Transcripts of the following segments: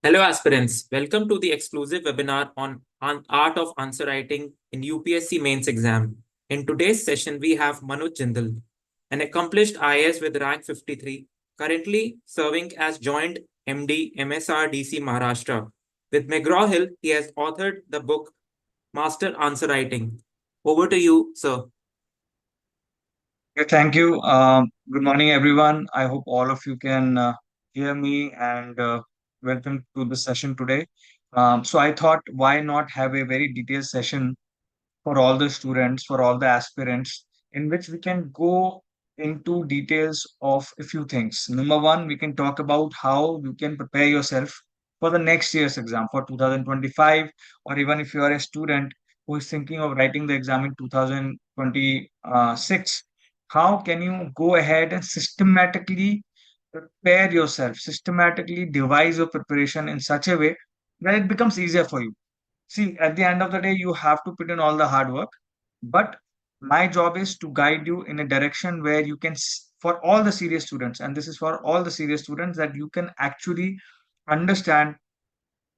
Hello, aspirants. Welcome to the exclusive webinar on art of answer writing in UPSC mains exam. In today's session, we have Manuj Jindal, an accomplished IAS with rank 53, currently serving as Joint MD MSRDC Maharashtra. With McGraw-Hill, he has authored the book Master Answer Writing. Over to you, sir. Yeah, thank you. Good morning, everyone. I hope all of you can hear me and welcome to the session today. So I thought, why not have a very detailed session for all the students, for all the aspirants, in which we can go into details of a few things. Number one, we can talk about how you can prepare yourself for the next year's exam for 2025, or even if you are a student who is thinking of writing the exam in 2026, how can you go ahead and systematically prepare yourself, systematically devise your preparation in such a way that it becomes easier for you. See, at the end of the day, you have to put in all the hard work, but my job is to guide you in a direction where you can, for all the serious students, and this is for all the serious students, that you can actually understand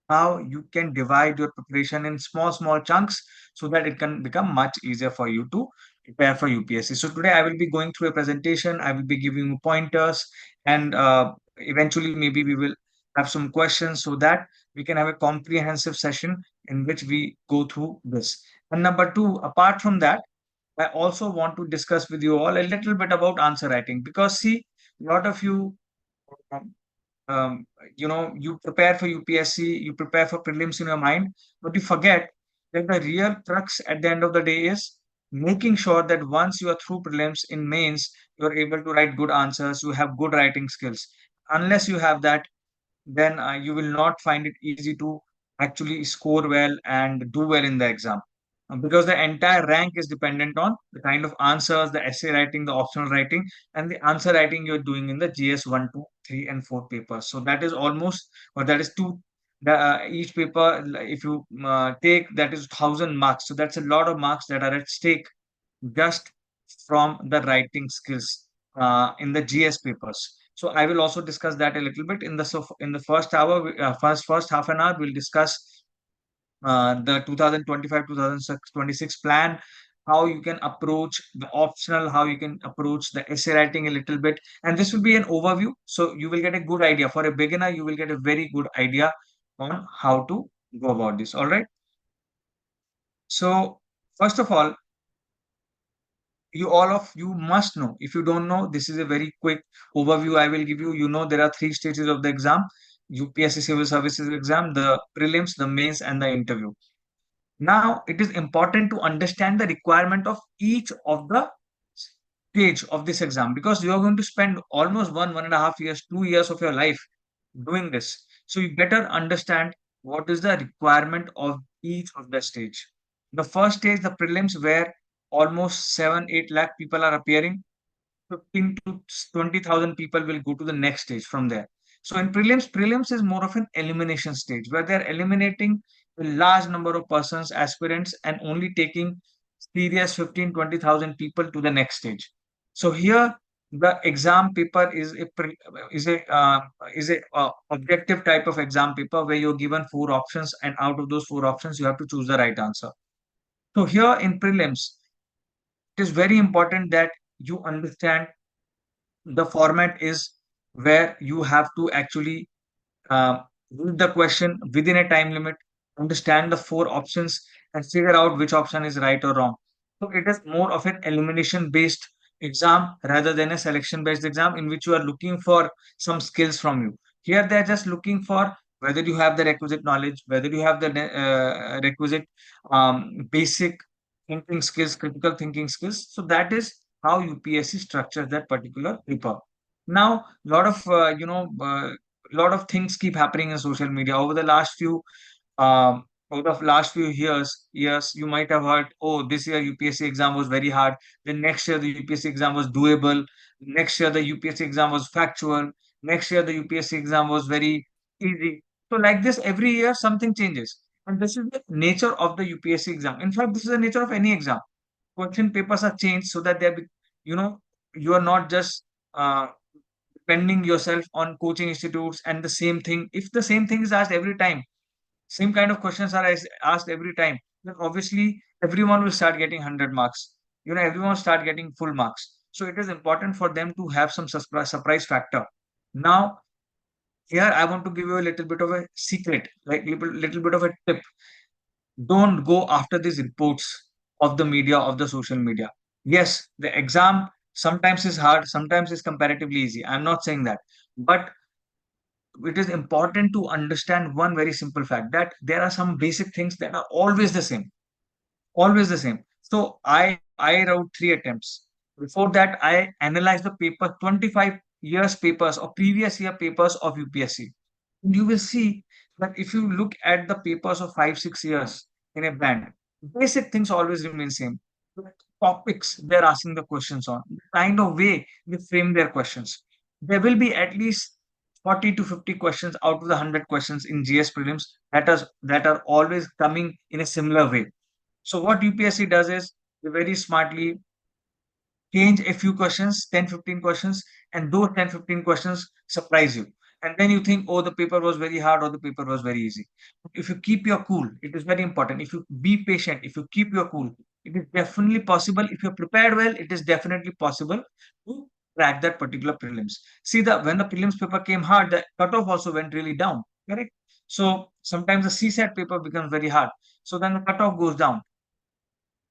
how you can divide your preparation in small chunks so that it can become much easier for you to prepare for UPSC. So today I will be going through a presentation. I will be giving you pointers, and eventually maybe we will have some questions so that we can have a comprehensive session in which we go through this. And number two, apart from that, I also want to discuss with you all a little bit about answer writing, because see, a lot of you um, um, you prepare for UPSC, you prepare for prelims in your mind, but you forget that the real crux at the end of the day is making sure that once you are through prelims in mains, you are able to write good answers, you have good writing skills. Unless you have that, then you will not find it easy to actually score well and do well in the exam. Because the entire rank is dependent on the kind of answers, the essay writing, the optional writing, and the answer writing you're doing in the GS 1, 2, 3, and 4 papers. So that is almost, or that is two, each paper, if you take, that is 1,000 marks. So that's a lot of marks that are at stake just from the writing skills in the GS papers. So I will also discuss that a little bit in the in the first hour, first half an hour. We'll discuss the 2025-2026 plan, how you can approach the optional, how you can approach the essay writing a little bit, and this will be an overview. So you will get a good idea for a beginner. You will get a very good idea on how to go about this. All right. So first of all, you all of you must know. If you don't know, this is a very quick overview I will give you. You know, there are three stages of the exam: UPSC Civil Services exam, the prelims, the mains, and the interview. Now, it is important to understand the requirement of each of the stage of this exam, because you are going to spend almost 1.5 years, 2 years of your life doing this. So you better understand what is the requirement of each of the stage. The first stage, the prelims, where almost 7-8 lakh people are appearing. 15 to 20,000 people will go to the next stage from there. So in prelims is more of an elimination stage where they're eliminating a large number of persons, aspirants, and only taking serious 15-20,000 people to the next stage. So here the exam paper is a objective type of exam paper where you're given four options, and out of those four options you have to choose the right answer. So here in prelims, it is very important that you understand the format is where you have to actually read the question within a time limit, understand the four options, and figure out which option is right or wrong. So it is more of an elimination based exam rather than a selection based exam in which you are looking for some skills from you. Here they're just looking for whether you have the requisite knowledge, whether you have the requisite basic thinking skills, critical thinking skills. So that is how UPSC structures that particular paper. Now, lot of things keep happening in social media over the last few years. You might have heard, oh, this year UPSC exam was very hard. Then next year the UPSC exam was doable. Next year the UPSC exam was factual. Next year the UPSC exam was very easy. So like this, every year something changes, and this is the nature of the UPSC exam. In fact, this is the nature of any exam. Question papers are changed so that you are not just uh, depending yourself on coaching institutes and the same thing. If the same thing is asked every time, same kind of questions are asked every time, then obviously everyone will start getting 100 marks. Everyone will start getting full marks. So it is important for them to have some surprise factor. Now, here I want to give you a little bit of a secret, like little bit of a tip. Don't go after these reports of the media, of the social media. Yes, the exam sometimes is hard, sometimes is comparatively easy. I'm not saying that. But it is important to understand one very simple fact, that there are some basic things that are always the same, always the same. So I wrote 3 attempts. Before that, I analyzed the paper, 25 years papers or previous year papers of UPSC. You will see that if you look at the papers of 5 6 years in a band, basic things always remain same. The topics they're asking the questions on, the kind of way they frame their questions. There will be at least 40 to 50 questions out of the 100 questions in GS prelims that are always coming in a similar way. So what UPSC does is they very smartly change a few questions, 10, 15 questions, and those 10, 15 questions surprise you. And then you think, oh, the paper was very hard or the paper was very easy. If you keep your cool, it is very important. If you be patient, if you keep your cool, it is definitely possible. If you're prepared well, it is definitely possible to crack that particular prelims. See, when the prelims paper came hard, the cutoff also went really down. Correct? So sometimes the CSAT paper becomes very hard. So then the cutoff goes down.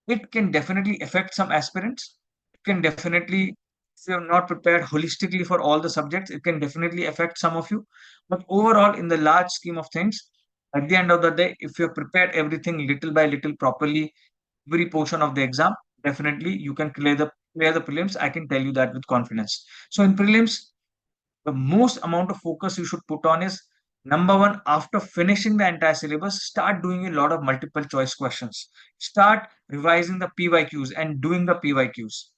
It can definitely affect some aspirants. It can definitely, if you're not prepared holistically for all the subjects, it can definitely affect some of you. But overall, in the large scheme of things, at the end of the day, if you're prepared everything little by little properly, every portion of the exam, definitely you can clear the prelims. I can tell you that with confidence. So in prelims, the most amount of focus you should put on is, number one, after finishing the entire syllabus, start doing a lot of multiple choice questions. Start revising the PYQs and doing the PYQs,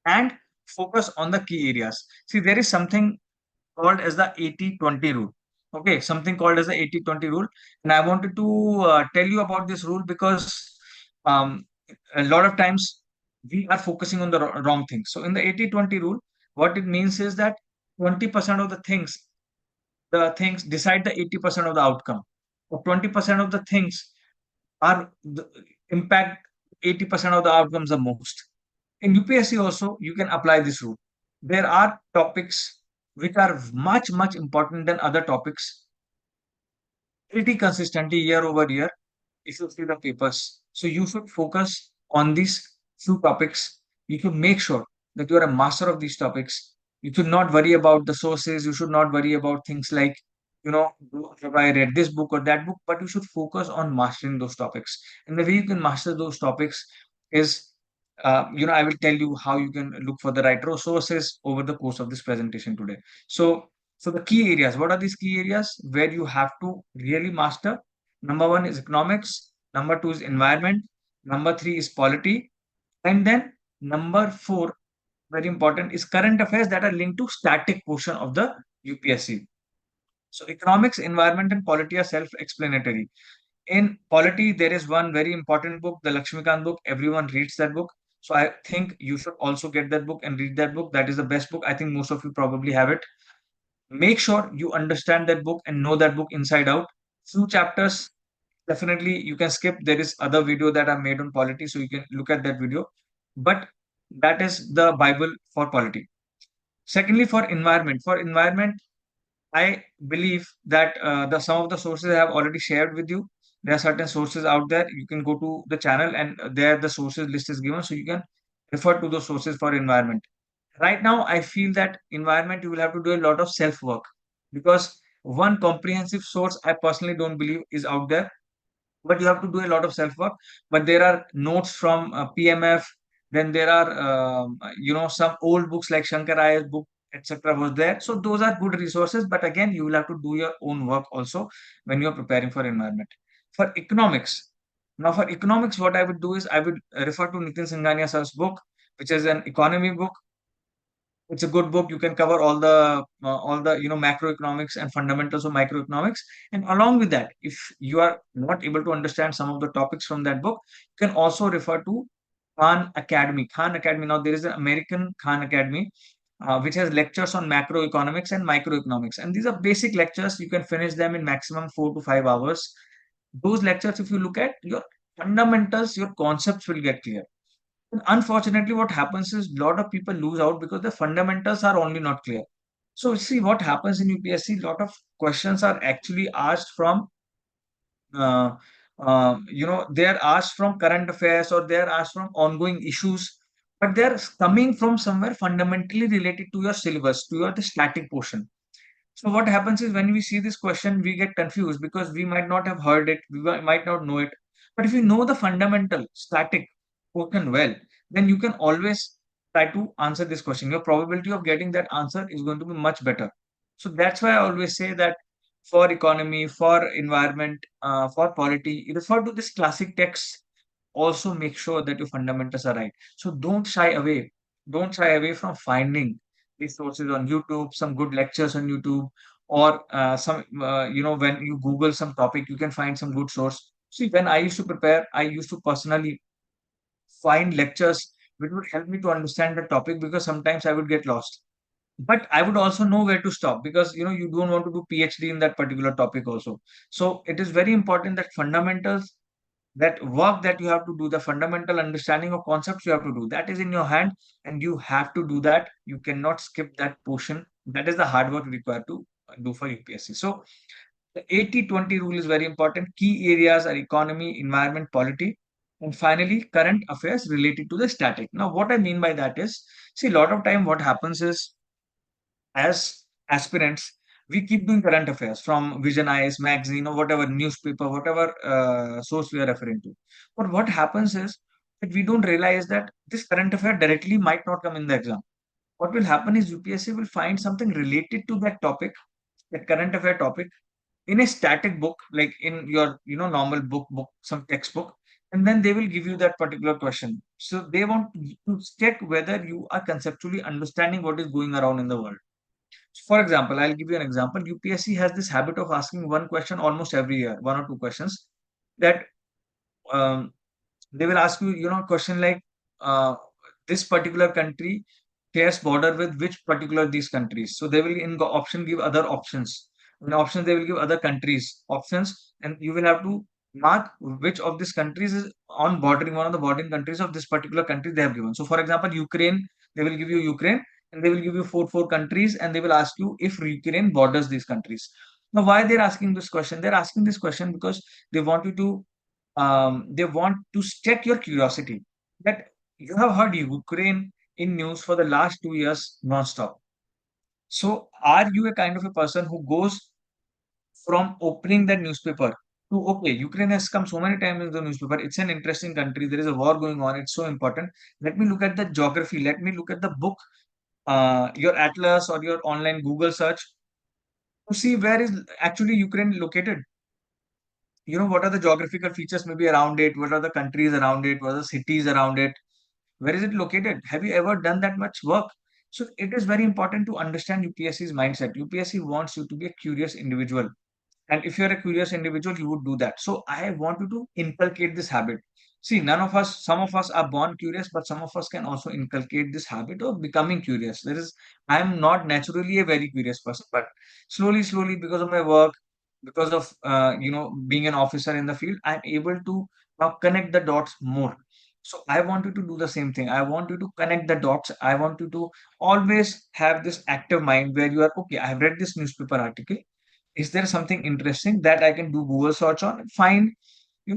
and focus on the key areas. See, there is something called as the 80-20 rule. Okay, something called as the 80-20 rule. And I wanted to tell you about this rule because um, a lot of times we are focusing on the wrong things. So in the 80-20 rule, what it means is that 20% of the things decide the 80% of the outcome. Or 20% of the things are impact 80% of the outcomes the most. In UPSC also, you can apply this rule. There are topics which are much, much important than other topics pretty consistently year over year if you see the papers. So you should focus on these few topics. You should make sure that you are a master of these topics. You should not worry about the sources. You should not worry about things like, have I read this book or that book, but you should focus on mastering those topics. And the way you can master those topics is, I will tell you how you can look for the right sources over the course of this presentation today. So the key areas, what are these key areas where you have to really master? Number one is economics. Number two is environment. Number three is polity. And then number four, very important, is current affairs that are linked to static portion of the UPSC. So economics, environment, and polity are self-explanatory. In polity, there is one very important book, the Lakshmikant book. Everyone reads that book. So I think you should also get that book and read that book. That is the best book. I think most of you probably have it. Make sure you understand that book and know that book inside out. Few chapters, definitely you can skip. There is other video that I made on polity, so you can look at that video. But that is the Bible for polity. Secondly, for environment, I believe that the some of the sources I have already shared with you. There are certain sources out there. You can go to the channel and there the sources list is given, so you can refer to those sources for environment. Right now, I feel that environment you will have to do a lot of self work, because one comprehensive source I personally don't believe is out there, but you have to do a lot of self work. But there are notes from PMF. Then there are some old books like Shankar IAS book, etc. was there. So those are good resources, but again you will have to do your own work also when you are preparing for environment. For economics, now for economics, what I would do is I would refer to Nitin Singhania sir's book, which is an economy book. It's a good book. You can cover all the macroeconomics and fundamentals of microeconomics. And along with that, if you are not able to understand some of the topics from that book, you can also refer to Khan Academy. Khan Academy. Now there is an American Khan Academy. which has lectures on macroeconomics and microeconomics. And these are basic lectures. You can finish them in maximum 4 to 5 hours. Those lectures, if you look at your fundamentals, your concepts will get clear. And unfortunately, what happens is a lot of people lose out because the fundamentals are only not clear. So see what happens in UPSC, a lot of questions are actually asked from uh, they're asked from current affairs or they're asked from ongoing issues, but they're coming from somewhere fundamentally related to your syllabus, to your the static portion. So what happens is when we see this question, we get confused because we might not have heard it, might not know it. But if you know the fundamental static portion well, then you can always try to answer this question. Your probability of getting that answer is going to be much better. So that's why I always say that for economy, for environment, for polity, you refer to this classic text. Also make sure that your fundamentals are right. So don't shy away. Don't shy away from finding resources on YouTube, some good lectures on YouTube, or when you Google some topic, you can find some good source. See, when I used to prepare, I used to personally find lectures which would help me to understand the topic because sometimes I would get lost. But I would also know where to stop because you don't want to do PhD in that particular topic also. So it is very important that fundamentals, that work that you have to do, the fundamental understanding of concepts you have to do, that is in your hand, and you have to do that. You cannot skip that portion. That is the hard work required to do for UPSC. So the 80-20 rule is very important. Key areas are economy, environment, polity, and finally current affairs related to the static. Now what I mean by that is, see, a lot of time what happens is, as aspirants, we keep doing current affairs from Vision IAS magazine or whatever newspaper, whatever source we are referring to. But what happens is that we don't realize that this current affair directly might not come in the exam. What will happen is UPSC will find something related to that topic, that current affair topic, in a static book, like in your normal book, some textbook, and then they will give you that particular question. So they want to check whether you are conceptually understanding what is going around in the world. For example, I'll give you an example. UPSC has this habit of asking one question almost every year, one or two questions, that um, they will ask you, question like, uh, this particular country shares border with which particular these countries. So they will in the option give other options. In options, they will give other countries options, and you will have to mark which of these countries is on bordering one of the bordering countries of this particular country they have given. So, for example, Ukraine, they will give you Ukraine, and they will give you four countries, and they will ask you if Ukraine borders these countries. Now, why they're asking this question? They're asking this question because they want you to they want to check your curiosity, that you have heard Ukraine in news for the last 2 years non-stop. So are you a kind of a person who goes from opening that newspaper to, okay, Ukraine has come so many times in the newspaper. It's an interesting country. There is a war going on. It's so important. Let me look at the geography. Let me look at the book, your atlas or your online Google search to see where is actually Ukraine located. What are the geographical features maybe around it? What are the countries around it? What are the cities around it? Where is it located? Have you ever done that much work? So it is very important to understand UPSC's mindset. UPSC wants you to be a curious individual. And if you're a curious individual, you would do that. So I want you to inculcate this habit. See, none of us, some of us are born curious, but some of us can also inculcate this habit of becoming curious. I am not naturally a very curious person, but slowly, because of my work, because of, being an officer in the field, I'm able to now connect the dots more. So I want you to do the same thing. I want you to connect the dots. I want you to always have this active mind where you are, okay, I have read this newspaper article. Is there something interesting that I can do Google search on and find,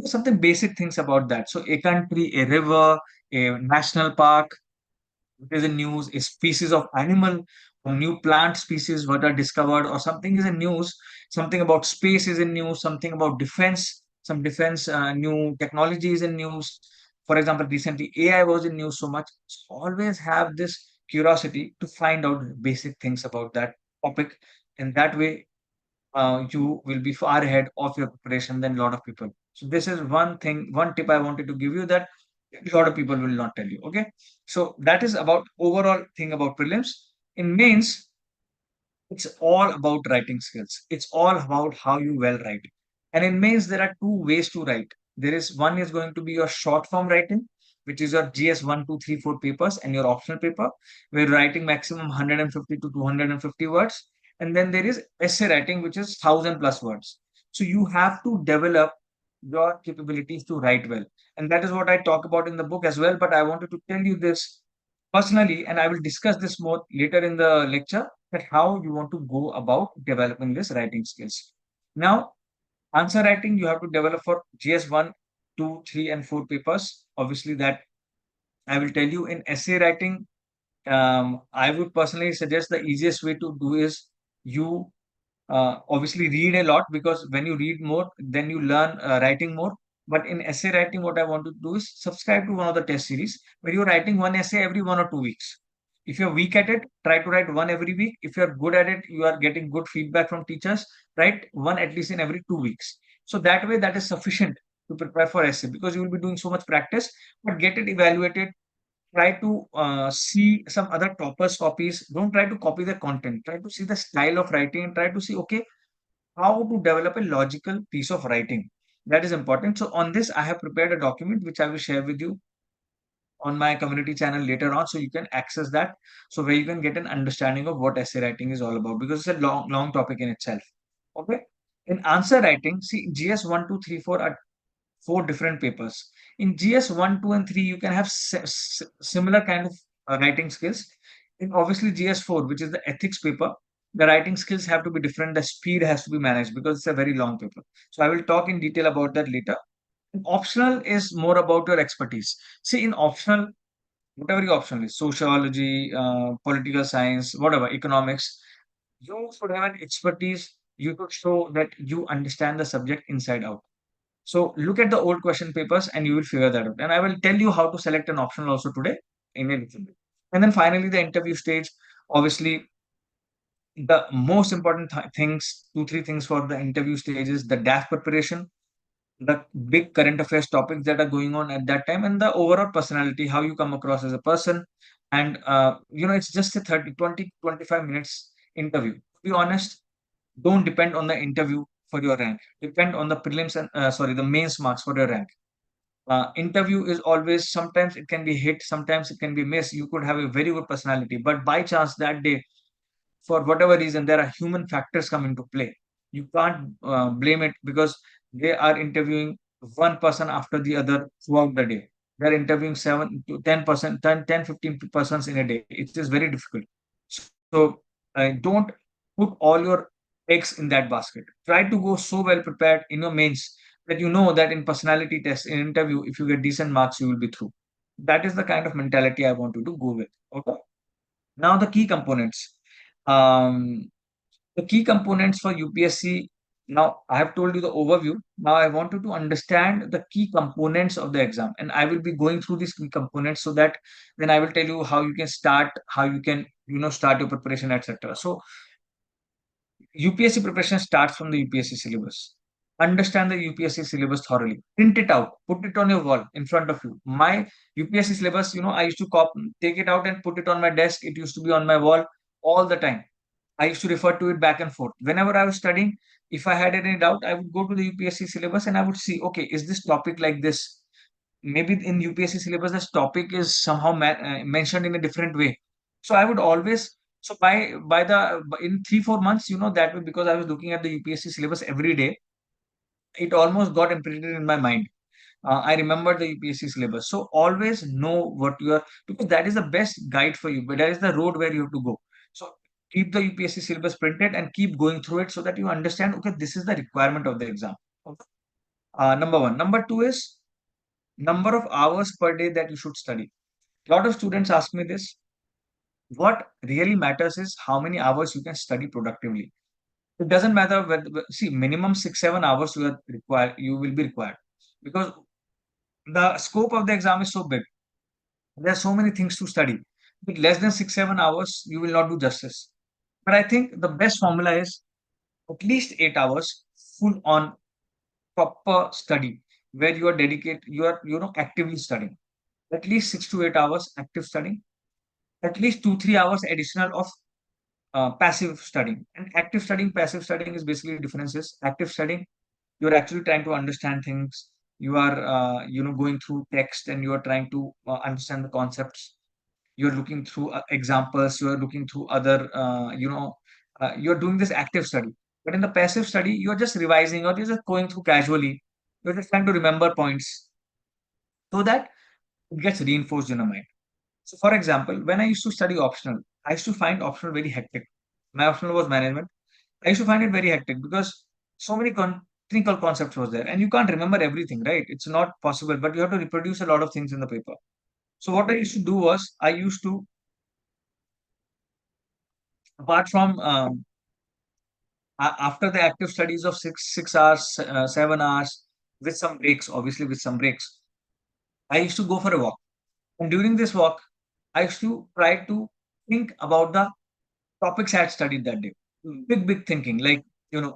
something basic things about that? So a country, a river, a national park, it is a news, a species of animal or new plant species what are discovered, or something is in news, something about space is in news, something about defense, some defense new technology is in news. For example, recently AI was in news so much. So always have this curiosity to find out basic things about that topic. And that way, you will be far ahead of your preparation than a lot of people. So this is one thing, one tip I wanted to give you that a lot of people will not tell you. Okay. So that is about overall thing about prelims. In mains, it's all about writing skills. It's all about how you well write. And in mains, there are two ways to write. There is one is going to be your short form writing, which is your GS 1, 2, 3, 4 papers and your optional paper, where you're writing maximum 150 to 250 words. And then there is essay writing, which is 1,000 plus words. So you have to develop your capabilities to write well. And that is what I talk about in the book as well. But I wanted to tell you this personally, and I will discuss this more later in the lecture, that how you want to go about developing this writing skills. Now, answer writing you have to develop for GS 1, 2, 3, and 4 papers. Obviously, that I will tell you. In essay writing, I would personally suggest the easiest way to do is you obviously read a lot, because when you read more, then you learn writing more. But in essay writing, what I want to do is subscribe to one of the test series where you're writing one essay every 1 or 2 weeks. If you're weak at it, try to write one every week. If you're good at it, you are getting good feedback from teachers, write one at least in every 2 weeks. So that way, that is sufficient to prepare for essay, because you will be doing so much practice, but get it evaluated. Try to see some other toppers copies. Don't try to copy the content. Try to see the style of writing and try to see, okay, how to develop a logical piece of writing. That is important. So on this, I have prepared a document which I will share with you on my community channel later on, so you can access that. So where you can get an understanding of what essay writing is all about, because it's a long topic in itself. Okay. In answer writing, see, GS 1, 2, 3, 4 are four different papers. In GS 1, 2, and 3, you can have similar kind of writing skills. In obviously GS 4, which is the ethics paper, the writing skills have to be different. The speed has to be managed because it's a very long paper. So I will talk in detail about that later. And optional is more about your expertise. See, in optional, whatever your optional is, sociology, political science, whatever, economics, you should have an expertise. You should show that you understand the subject inside out. So look at the old question papers and you will figure that out. And I will tell you how to select an optional also today in a little bit. And then finally, the interview stage. Obviously, the most important things, two, three things for the interview stage is the DAF preparation, the big current affairs topics that are going on at that time, and the overall personality, how you come across as a person. And, it's just a 30, 20, 25 minutes interview. To be honest, don't depend on the interview for your rank. Depend on the prelims and sorry, the mains marks for your rank. Interview is always, sometimes it can be hit, sometimes it can be missed. You could have a very good personality, but by chance that day, for whatever reason, there are human factors come into play. You can't blame it, because they are interviewing one person after the other throughout the day. They're interviewing 7 to 10%, 10, 15 persons in a day. It is very difficult. So don't put all your eggs in that basket. Try to go so well prepared in your mains that you know that in personality test, in interview, if you get decent marks, you will be through. That is the kind of mentality I want you to go with. Okay. Now the key components. Um, the key components for UPSC. Now I have told you the overview. Now I want you to understand the key components of the exam, and I will be going through these key components, so that then I will tell you how you can start, how you can start your preparation, etc. So UPSC preparation starts from the UPSC syllabus. Understand the UPSC syllabus thoroughly. Print it out. Put it on your wall in front of you. My UPSC syllabus, I used to take it out and put it on my desk. It used to be on my wall all the time. I used to refer to it back and forth. Whenever I was studying, if I had any doubt, I would go to the UPSC syllabus and I would see, okay, is this topic like this? Maybe in UPSC syllabus, this topic is somehow mentioned in a different way. So I would always, so in 3 4 months, that way, because I was looking at the UPSC syllabus every day, it almost got imprinted in my mind. I remember the UPSC syllabus. So always know what you are, because that is the best guide for you, but that is the road where you have to go. So keep the UPSC syllabus printed and keep going through it so that you understand, okay, this is the requirement of the exam. Okay. Number one. Number two is number of hours per day that you should study. A lot of students ask me this. What really matters is how many hours you can study productively. It doesn't matter whether, see, minimum 6 7 hours you will be required, because the scope of the exam is so big. There are so many things to study. With less than 6 7 hours, you will not do justice. But I think the best formula is at least 8 hours full on proper study, where you are dedicated, you are actively studying. At least 6 to 8 hours active studying. At least 2 3 hours additional of passive studying. And active studying, passive studying is basically differences. Active studying, you're actually trying to understand things. you are going through text and you are trying to understand the concepts. You're looking through examples, you're looking through other you're doing this active study. But in the passive study, you're just revising or you're just going through casually. You're just trying to remember points so that it gets reinforced in your mind. So, for example, when I used to study optional, I used to find optional very hectic. My optional was management. I used to find it very hectic because so many technical concepts was there, and you can't remember everything, right? It's not possible, but you have to reproduce a lot of things in the paper. So, what I used to do was I used to, apart from after the active studies of 6 hours, 7 hours, with some breaks, obviously with some breaks, I used to go for a walk. And during this walk, I used to try to think about the topics I had studied that day. Big thinking. Like,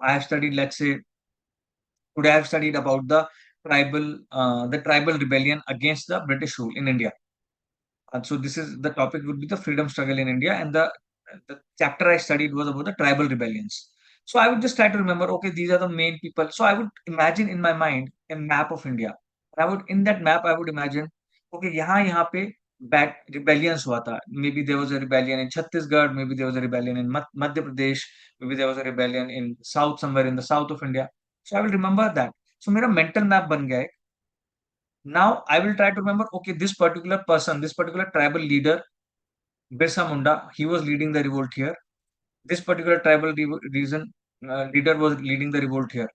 I have studied, let's say, today I have studied about the tribal rebellion against the British rule in India. And so this is the topic would be the freedom struggle in India, and the chapter I studied was about the tribal rebellions. So I would just try to remember, okay, these are the main people. So I would imagine in my mind a map of India. And I would in that map I would imagine, okay, यहाँ पे back rebellions हुआ था. Maybe there was a rebellion in Chhattisgarh, maybe there was a rebellion in Madhya Pradesh, maybe there was a rebellion in south somewhere in the south of India. So I will remember that. So मेरा mental map बन गया है. Now I will try to remember, okay, this particular person, this particular tribal leader, Birsa Munda, he was leading the revolt here. This particular leader was leading the revolt here.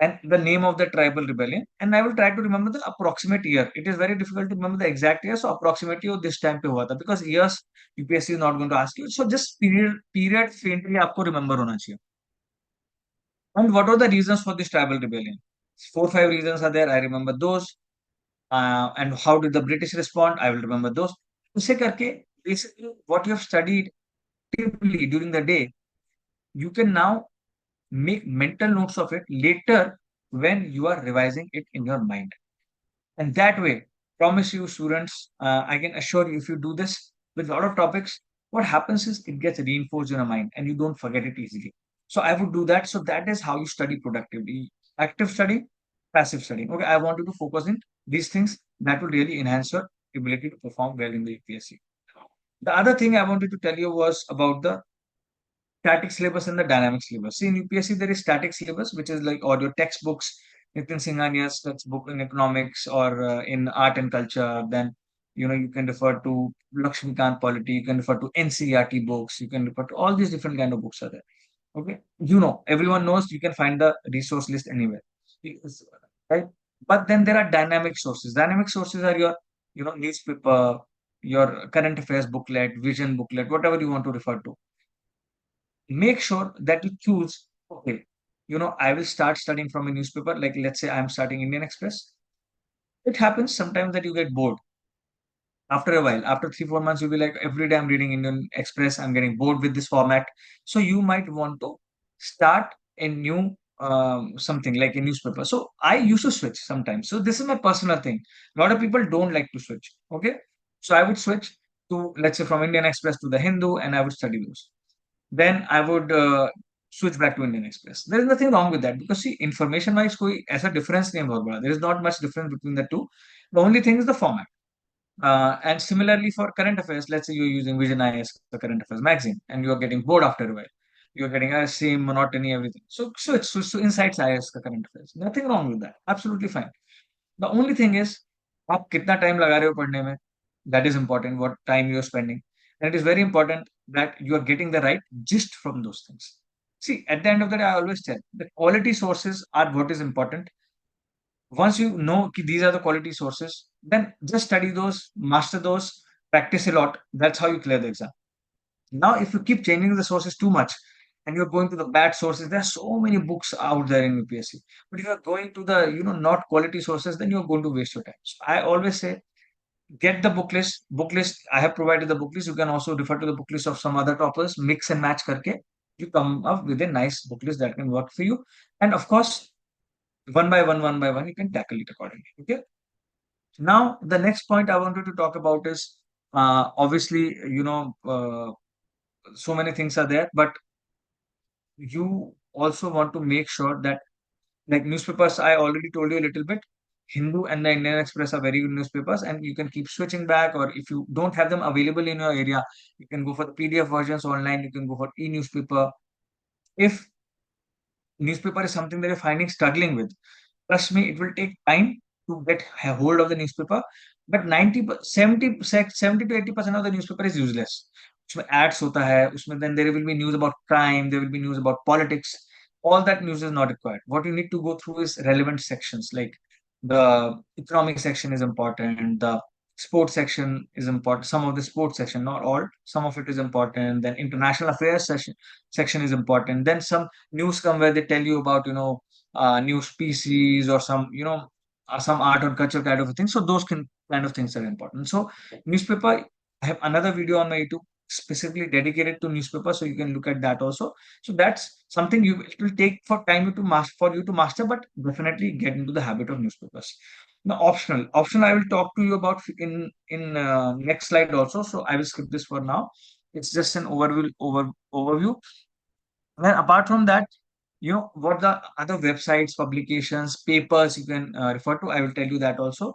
And the name of the tribal rebellion. And I will try to remember the approximate year. It is very difficult to remember the exact year. So approximately this time पे हुआ था, because years UPSC is not going to ask you. So just period faintly आपको remember होना चाहिए. And what are the reasons for this tribal rebellion? 4 5 reasons are there. I remember those. And how did the British respond? I will remember those. उसे करके basically what you have studied actively during the day, you can now make mental notes of it later when you are revising it in your mind. And that way, promise you, students, I can assure you, if you do this with a lot of topics, what happens is it gets reinforced in your mind and you don't forget it easily. So I would do that. So that is how you study productively. Active study, passive study. Okay, I want you to focus in these things that will really enhance your ability to perform well in the UPSC. The other thing I wanted to tell you was about the static syllabus and the dynamic syllabus. See, in UPSC, there is static syllabus, which is like all your textbooks, Nitin Singhania's textbook in economics or in art and culture. Then, you can refer to Lakshmikant Polity, you can refer to NCERT books, you can refer to all these different kind of books are there. Okay. Everyone knows you can find the resource list anywhere. Right? But then there are dynamic sources. Dynamic sources are your, newspaper, your current affairs booklet, vision booklet, whatever you want to refer to. Make sure that you choose, okay, I will start studying from a newspaper. Like, let's say I'm starting Indian Express. It happens sometimes that you get bored after a while. After 3 4 months, you'll be like, every day I'm reading Indian Express, I'm getting bored with this format. So you might want to start a new something like a newspaper. So I used to switch sometimes. So this is my personal thing. A lot of people don't like to switch. Okay. So I would switch to, let's say, from Indian Express to the Hindu, and I would study those. Then I would switch back to Indian Express. There is nothing wrong with that, because see, information wise, कोई ऐसा difference नहीं है बहुत बड़ा. There is not much difference between the two. The only thing is the format. And similarly for current affairs, let's say you're using Vision IAS, the current affairs magazine, and you're getting bored after a while. You're getting a same monotony, everything. So switch so Insights IAS, the current affairs. Nothing wrong with that. Absolutely fine. The only thing is, आप कितना time लगा रहे हो पढ़ने में? That is important. What time you are spending, and it is very important that you are getting the right gist from those things. See, at the end of the day, I always tell the quality sources are what is important. Once you know these are the quality sources, then just study those, master those, practice a lot. That's how you clear the exam. Now, if you keep changing the sources too much and you're going to the bad sources, there are so many books out there in UPSC. But if you're going to the, not quality sources, then you're going to waste your time. So I always say, get the book list. Book list, I have provided the book list. You can also refer to the book list of some other toppers, mix and match karke. You come up with a nice book list that can work for you. And of course, one by one, you can tackle it accordingly. Okay. Now, the next point I wanted to talk about is obviously, so many things are there, but you also want to make sure that, like newspapers, I already told you a little bit. Hindu and the Indian Express are very good newspapers, and you can keep switching back. Or if you don't have them available in your area, you can go for the PDF versions online. You can go for e-newspaper. If newspaper is something that you're finding struggling with, trust me, it will take time to get a hold of the newspaper. But 70 to 80% of the newspaper is useless. उसमें ads होता है, उसमें then there will be news about crime, there will be news about politics. All that news is not required. What you need to go through is relevant sections, like the economic section is important, the sports section is important, some of the sports section, not all, some of it is important. Then international affairs section is important. Then some news come where they tell you about, new species or some, some art or culture kind of a thing. So those kind of things are important. So newspaper, I have another video on my YouTube specifically dedicated to newspaper, so you can look at that also. So that's something it will take for time to master, for you to master, but definitely get into the habit of newspapers. Now, optional I will talk to you about in next slide also. So I will skip this for now. It's just an overview. Then apart from that, what the other websites, publications, papers you can refer to, I will tell you that also.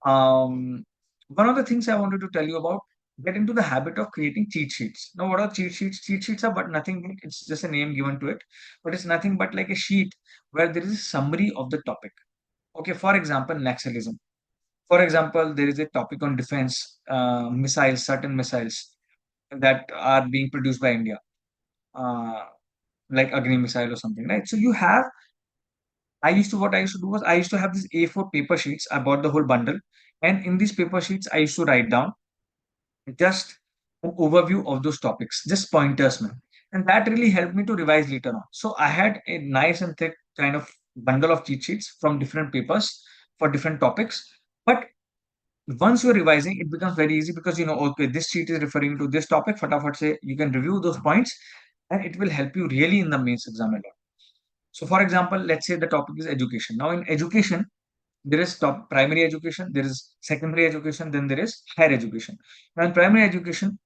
um, One of the things I wanted to tell you about, get into the habit of creating cheat sheets. Now, what are cheat sheets? Cheat sheets are but nothing, it's just a name given to it, but it's nothing but like a sheet where there is a summary of the topic. Okay, for example, Naxalism. For example, there is a topic on defense, missiles, certain missiles that are being produced by India. Uh, like Agni missile or something, right? So you have, what I used to do was I used to have these A4 paper sheets. I bought the whole bundle. And in these paper sheets, I used to write down just an overview of those topics, just pointers, man. And that really helped me to revise later on. So I had a nice and thick kind of bundle of cheat sheets from different papers for different topics. But once you're revising, it becomes very easy because okay, this sheet is referring to this topic. Fatafat say you can review those points, and it will help you really in the mains exam a lot. So, for example, let's say the topic is education. Now, in education, there is top primary education, there is secondary education, then there is higher education. Now, in primary education,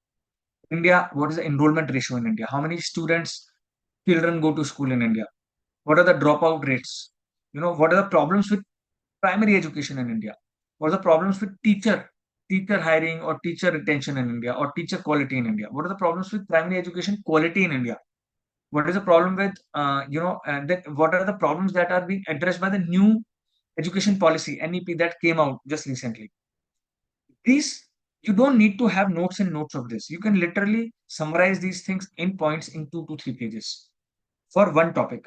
India, what is the enrollment ratio in India? How many students, children go to school in India? What are the dropout rates? What are the problems with primary education in India? What are the problems with teacher hiring or teacher retention in India or teacher quality in India? What are the problems with primary education quality in India? What is the problem with and then what are the problems that are being addressed by the new education policy NEP that came out just recently? These, you don't need to have notes and notes of this. You can literally summarize these things in points in 2 to 3 pages for one topic.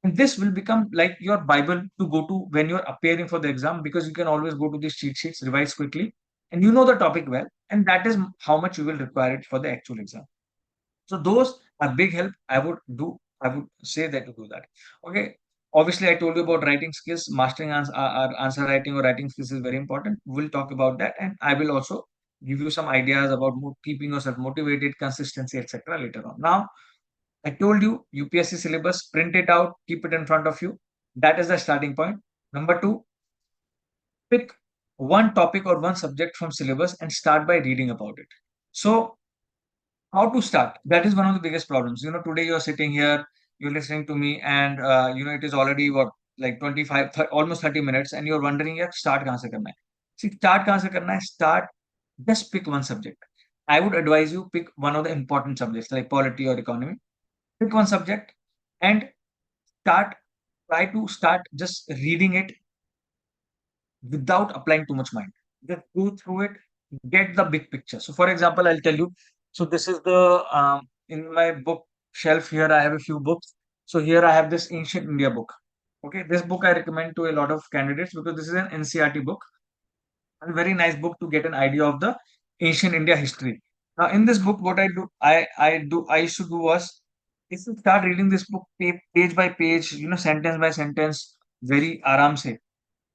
And this will become like your Bible to go to when you're appearing for the exam, because you can always go to these cheat sheets, revise quickly, and you know the topic well, and that is how much you will require it for the actual exam. So those are big help. I would say that to do that. Okay. Obviously, I told you about writing skills. Mastering our answer writing or writing skills is very important. We'll talk about that, and I will also give you some ideas about keeping yourself motivated, consistency, etc. later on. Now, I told you UPSC syllabus. Print it out, keep it in front of you. That is the starting point. Number two, pick one topic or one subject from syllabus and start by reading about it. So how to start? That is one of the biggest problems. Today you're sitting here, you're listening to me, and it is already what, like almost 30 minutes, and you're wondering, yeah, start kahan se karna hai? See, start kahan se karna hai? Start, just pick one subject. I would advise you pick one of the important subjects like polity or economy. Pick one subject and start, try to start just reading it without applying too much mind. Just go through it, get the big picture. So, for example, I'll tell you. So, this is the in my book shelf here. I have a few books. So here I have this ancient India book. Okay, this book I recommend to a lot of candidates because this is an NCRT book, a very nice book to get an idea of the ancient India history. Now, in this book, what I used to do was, if you start reading this book page by page, sentence by sentence, very aram se,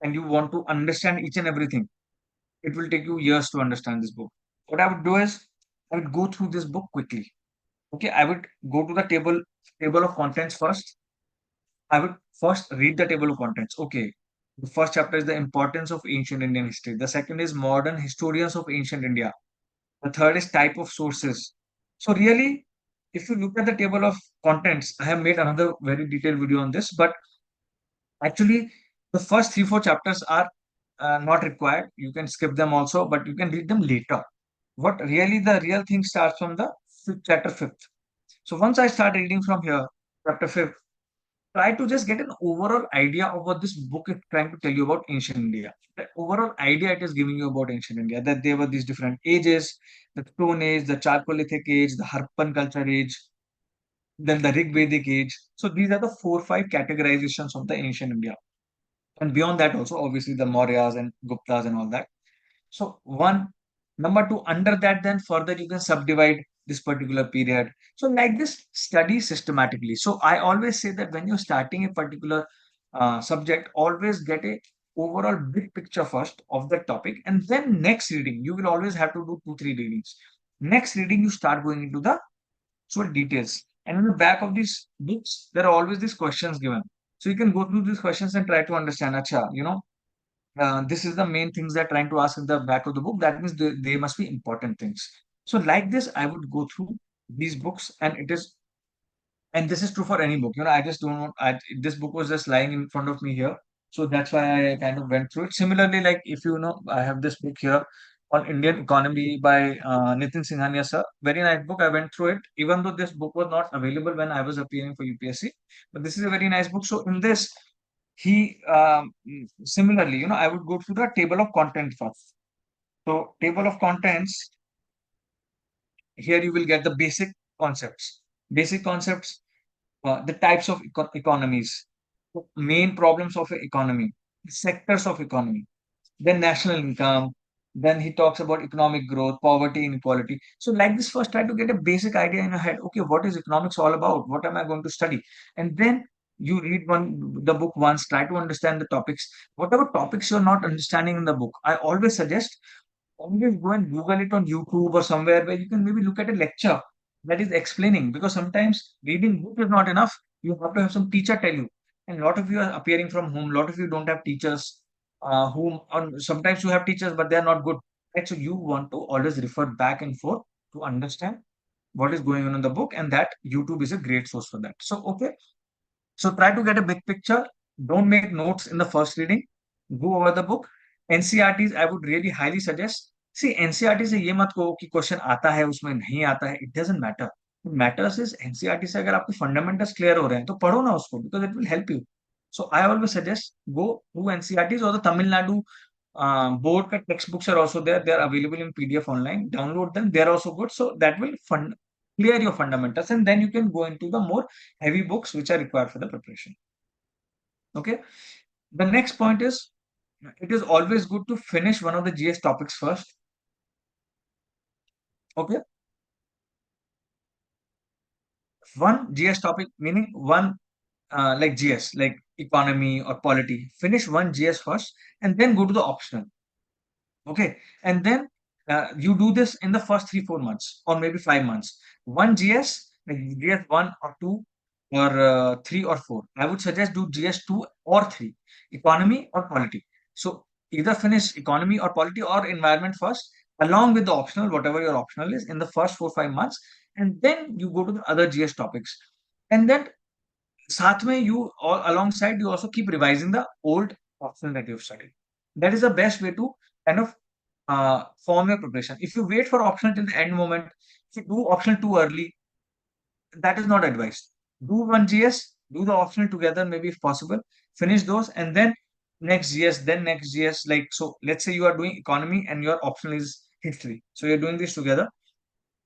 and you want to understand each and everything, it will take you years to understand this book. What I would do is I would go through this book quickly. Okay, I would go to the table of contents first. I would first read the table of contents. Okay, the first chapter is the importance of ancient Indian history. The second is modern historians of ancient India. The third is type of sources. So really, if you look at the table of contents, I have made another very detailed video on this, but actually the first 3 4 chapters are not required. You can skip them also, but you can read them later. What really the real thing starts from the chapter fifth. So once I start reading from here, chapter fifth, try to just get an overall idea of what this book is trying to tell you about ancient India. The overall idea it is giving you about ancient India, that there were these different ages, the Stone Age, the Chalcolithic Age, the Harappan culture age, then the Rig Vedic age. So these are the 4 5 categorizations of the ancient India. And beyond that also, obviously the Mauryas and Guptas and all that. So one, number two, under that, then further you can subdivide this particular period. So like this, study systematically. So I always say that when you're starting a particular subject, always get a overall big picture first of the topic, and then next reading you will always have to do 2 3 readings. Next reading you start going into the actual details, and in the back of these books there are always these questions given. So you can go through these questions and try to understand. Acha, this is the main things they're trying to ask in the back of the book. That means they must be important things. So like this, I would go through these books, and this is true for any book. I just don't want. This book was just lying in front of me here, so that's why I kind of went through it. Similarly, like if I have this book here on Indian economy by Nitin Singhania sir. Very nice book. I went through it, even though this book was not available when I was appearing for UPSC. But this is a very nice book. So in this, similarly, I would go through the table of contents first. So table of contents, here you will get the concepts, basic concepts, the types of economies, main problems of an economy, sectors of economy, then national income. Then he talks about economic growth, poverty, inequality. So, like this, first try to get a basic idea in your head. Okay, what is economics all about? What am I going to study? And then you read the book once, try to understand the topics. Whatever topics you're not understanding in the book, I always suggest always go and Google it on YouTube or somewhere where you can maybe look at a lecture that is explaining. Because sometimes reading book is not enough. You have to have some teacher tell you. And a lot of you are appearing from home. A lot of you don't have teachers whom or sometimes you have teachers, but they are not good. Right? So you want to always refer back and forth to understand what is going on in the book, and that YouTube is a great source for that. So okay, so try to get a big picture. Don't make notes in the first reading. Go over the book. NCRTs, I would really highly suggest. See, NCRT से ये मत कहो कि question आता है उसमें नहीं आता है. It doesn't matter. What matters is NCRT से अगर आपके fundamentals clear हो रहे हैं तो पढ़ो ना उसको, because it will help you. So I always suggest go through NCRTs, or the Tamil Nadu board ka textbooks are also there. They are available in PDF online. Download them. They are also good. So that will clear your fundamentals, and then you can go into the more heavy books which are required for the preparation. Okay. The next point is, it is always good to finish one of the GS topics first. Okay. One GS topic, meaning one like GS, like economy or polity. Finish one GS first and then go to the optional. Okay. And then you do this in the first 3 4 months or maybe 5 months. One GS, like GS 1 or 2 or 3 or 4. I would suggest do GS 2 or 3, economy or polity. So either finish economy or polity or environment first, along with the optional, whatever your optional is, in the first 4 5 months, and then you go to the other GS topics. And then साथ में you all alongside you also keep revising the old optional that you've studied. That is the best way to kind of form your preparation. If you wait for optional till the end moment, if you do optional too early, that is not advised. Do one GS, do the optional together, maybe if possible, finish those, and then next GS, then next GS. Like, so let's say you are doing economy and your optional is history. So you're doing this together.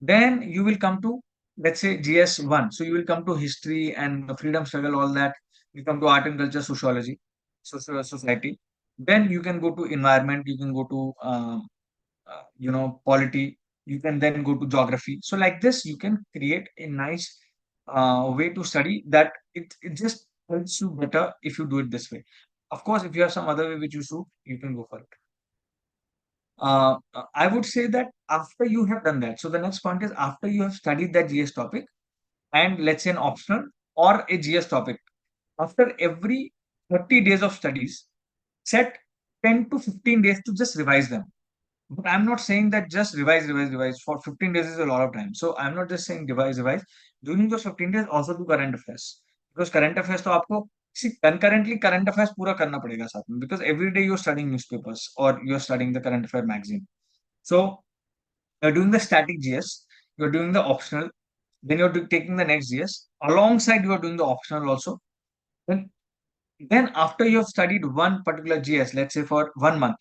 Then you will come to, let's say, GS1. So you will come to history and the freedom struggle, all that. You come to art and culture, sociology, society. Then you can go to environment, you can go to polity, you can then go to geography. So like this you can create a nice way to study, that it just helps you better if you do it this way. Of course, if you have some other way which you suit, you can go for it. I would say that after you have done that, so the next point is, after you have studied that GS topic and let's say an optional or a GS topic, after every 30 days of studies, set 10 to 15 days to just revise them. But I'm not saying that just revise, revise, revise. For 15 days is a lot of time. So I'm not just saying revise, revise. During those 15 days, also do current affairs. Because current affairs तो आपको सी concurrently current affairs पूरा करना पड़ेगा साथ में, because every day you are studying newspapers और you are studying the current affair magazine. So you're doing the static GS, you're doing the optional, then taking the next GS. Alongside, you are doing the optional also. Then, then after you have studied one particular GS, let's say for 1 month,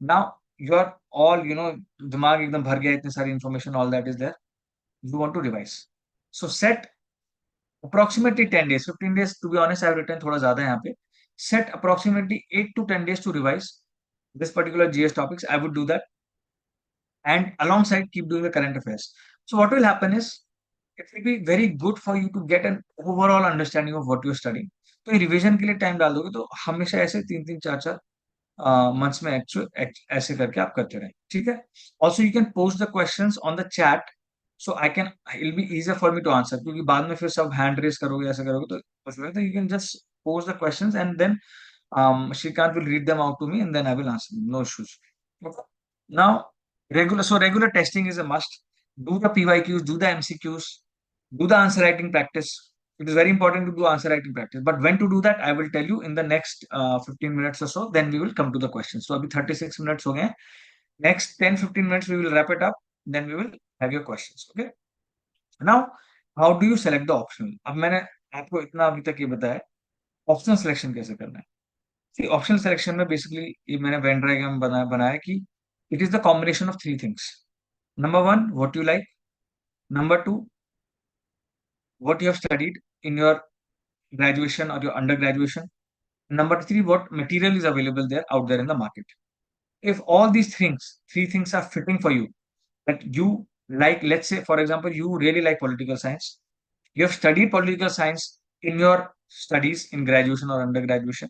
now you're all, dimag ekdam bhar gaya, itni sari information, all that is there. You want to revise. So set approximately 10 days, 15 days. To be honest, I've written thoda zyada yahan pe. Set approximately 8 to 10 days to revise this particular GS topics. I would do that. And alongside keep doing the current affairs. So what will happen is it will be very good for you to get an overall understanding of what you're studying. तो ये revision के लिए time डाल दोगे तो हमेशा ऐसे 3 3 4 4 months में ऐसे करके आप करते रहें. ठीक है. Also you can post the questions on the chat, so I can it be easier for me to answer, क्योंकि बाद में फिर सब हैंड रेस करोगे ऐसा करोगे तो you can just post the questions and then Shrikant will read them out to me and then I will answer them. No issues. Okay. Now, regular testing is a must. Do the PYQs, do the MCQs, do the answer writing practice. It is very important to do answer writing practice. But when to do that, I will tell you in the next 15 minutes or so. Then we will come to the questions. So, abhi 36 minutes ho gaye. Next 10 15 minutes we will wrap it up. Then we will have your questions. Okay. Now, how do you select the optional? अब मैंने आपको इतना अभी तक ये बताया optional selection कैसे करना है. See, ऑप्शनल सिलेक्शन में बेसिकली ये मैंने वेन डायग्राम बनाया कि it is the combination of 3 things. Number 1, what you like. Number 2, what you have studied in your graduation or your undergraduation. Number 3, what material is available there out there in the market. If all these things, 3 things are fitting for you, that you like, let's say for example, you really like political science, you have studied political science in your studies in graduation or undergraduation,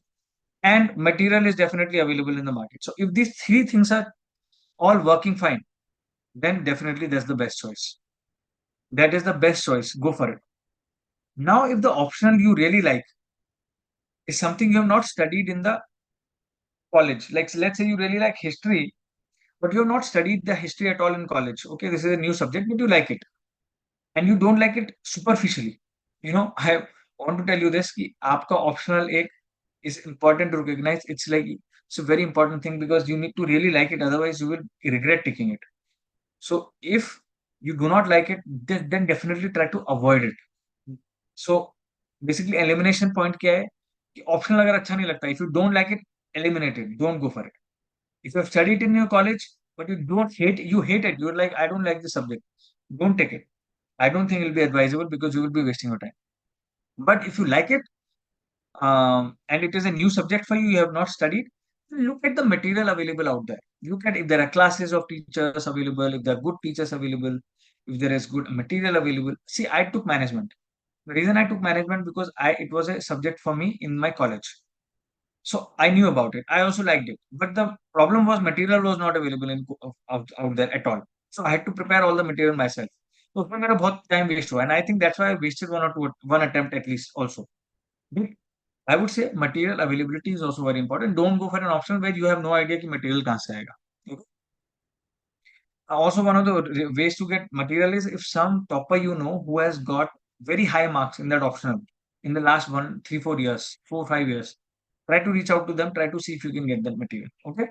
and material is definitely available in the market. So if these 3 things are all working fine, then definitely that's the best choice. That is the best choice. Go for it. Now, if the optional you really like is something you have not studied in the college, like let's say you really like history, but you have not studied the history at all in college. Okay, this is a new subject, but you like it, and you don't like it superficially. I want to tell you this: कि आपका optional एक is important to recognize. It's a very important thing because you need to really like it. Otherwise, you will regret taking it. So if you do not like it, then definitely try to avoid it. So basically elimination point क्या है कि optional अगर अच्छा नहीं लगता, if you don't like it, eliminate it. Don't go for it. If you have studied in your college but you hate it, you're like, I don't like this subject, don't take it. I don't think it will be advisable because you will be wasting your time. But if you like it, and it is a new subject for you, you have not studied, look at the material available out there. Look at if there are classes of teachers available, if there are good teachers available, if there is good material available. See, I took management. The reason I took management because it was a subject for me in my college. So I knew about it. I also liked it. But the problem was material was not available out there at all. So I had to prepare all the material myself. So उसमें मेरा बहुत time waste हुआ, and I think that's why I wasted one attempt at least also. But I would say material availability is also very important. Don't go for an option where you have no idea कि material कहाँ से आएगा. Okay? Also, one of the ways to get material is if some topper who has got very high marks in that optional in the last 1 3 4 years, 4 5 years, try to reach out to them, try to see if you can get that material. Okay.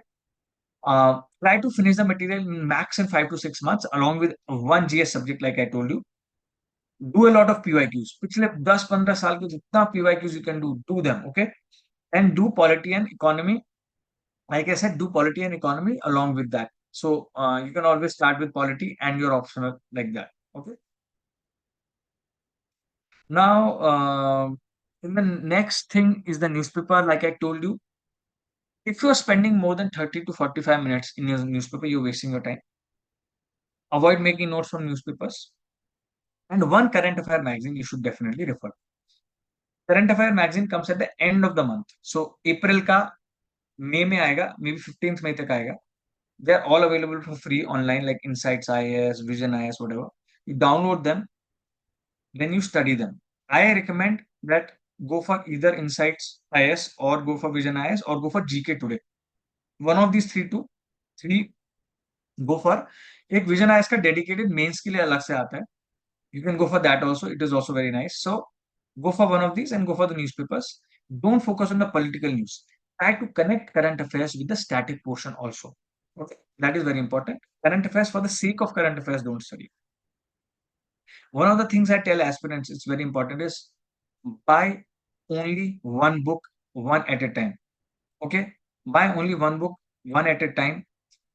Try to finish the material in max in 5 to 6 months along with one GS subject like I told you. Do a lot of PYQs. पिछले 10 15 साल के जितना PYQs you can do them. Okay. And do polity and economy. Like I said, do polity and economy along with that. So you can always start with polity and your optional like that. Okay. Now, in the next thing is the newspaper. Like I told you, if you are spending more than 30 to 45 minutes in your newspaper, you're wasting your time. Avoid making notes from newspapers. And one current affair magazine you should definitely refer. Current affair magazine comes at the end of the month. So April का May में आएगा, maybe 15th May तक आएगा. They are all available for free online, like Insights IAS, Vision IAS, whatever. You download them, then you study them. I recommend that go for either Insights IAS or go for Vision IAS or go for GK Today. One of these three go for. एक Vision IAS का dedicated mains के लिए अलग से आता है. You can go for that also. It is also very nice. So go for one of these and go for the newspapers. Don't focus on the political news. Try to connect current affairs with the static portion also. Okay, that is very important. Current affairs for the sake of current affairs, don't study. One of the things I tell aspirants, it's very important, is buy only one book, one at a time. Okay, buy only one book, one at a time.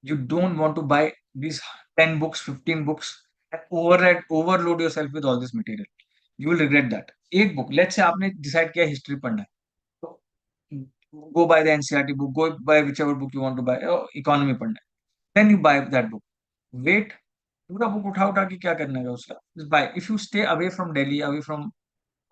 You don't want to buy these 10 books, 15 books, and overload yourself with all this material. You will regret that. एक book, let's say आपने decide किया history पढ़ना है, तो go buy the NCERT book, go buy whichever book you want to buy, economy पढ़ना है, then you buy that book. Wait, पूरा book उठा उठा के क्या करना है उसका? Just buy. If you stay away from Delhi, away from,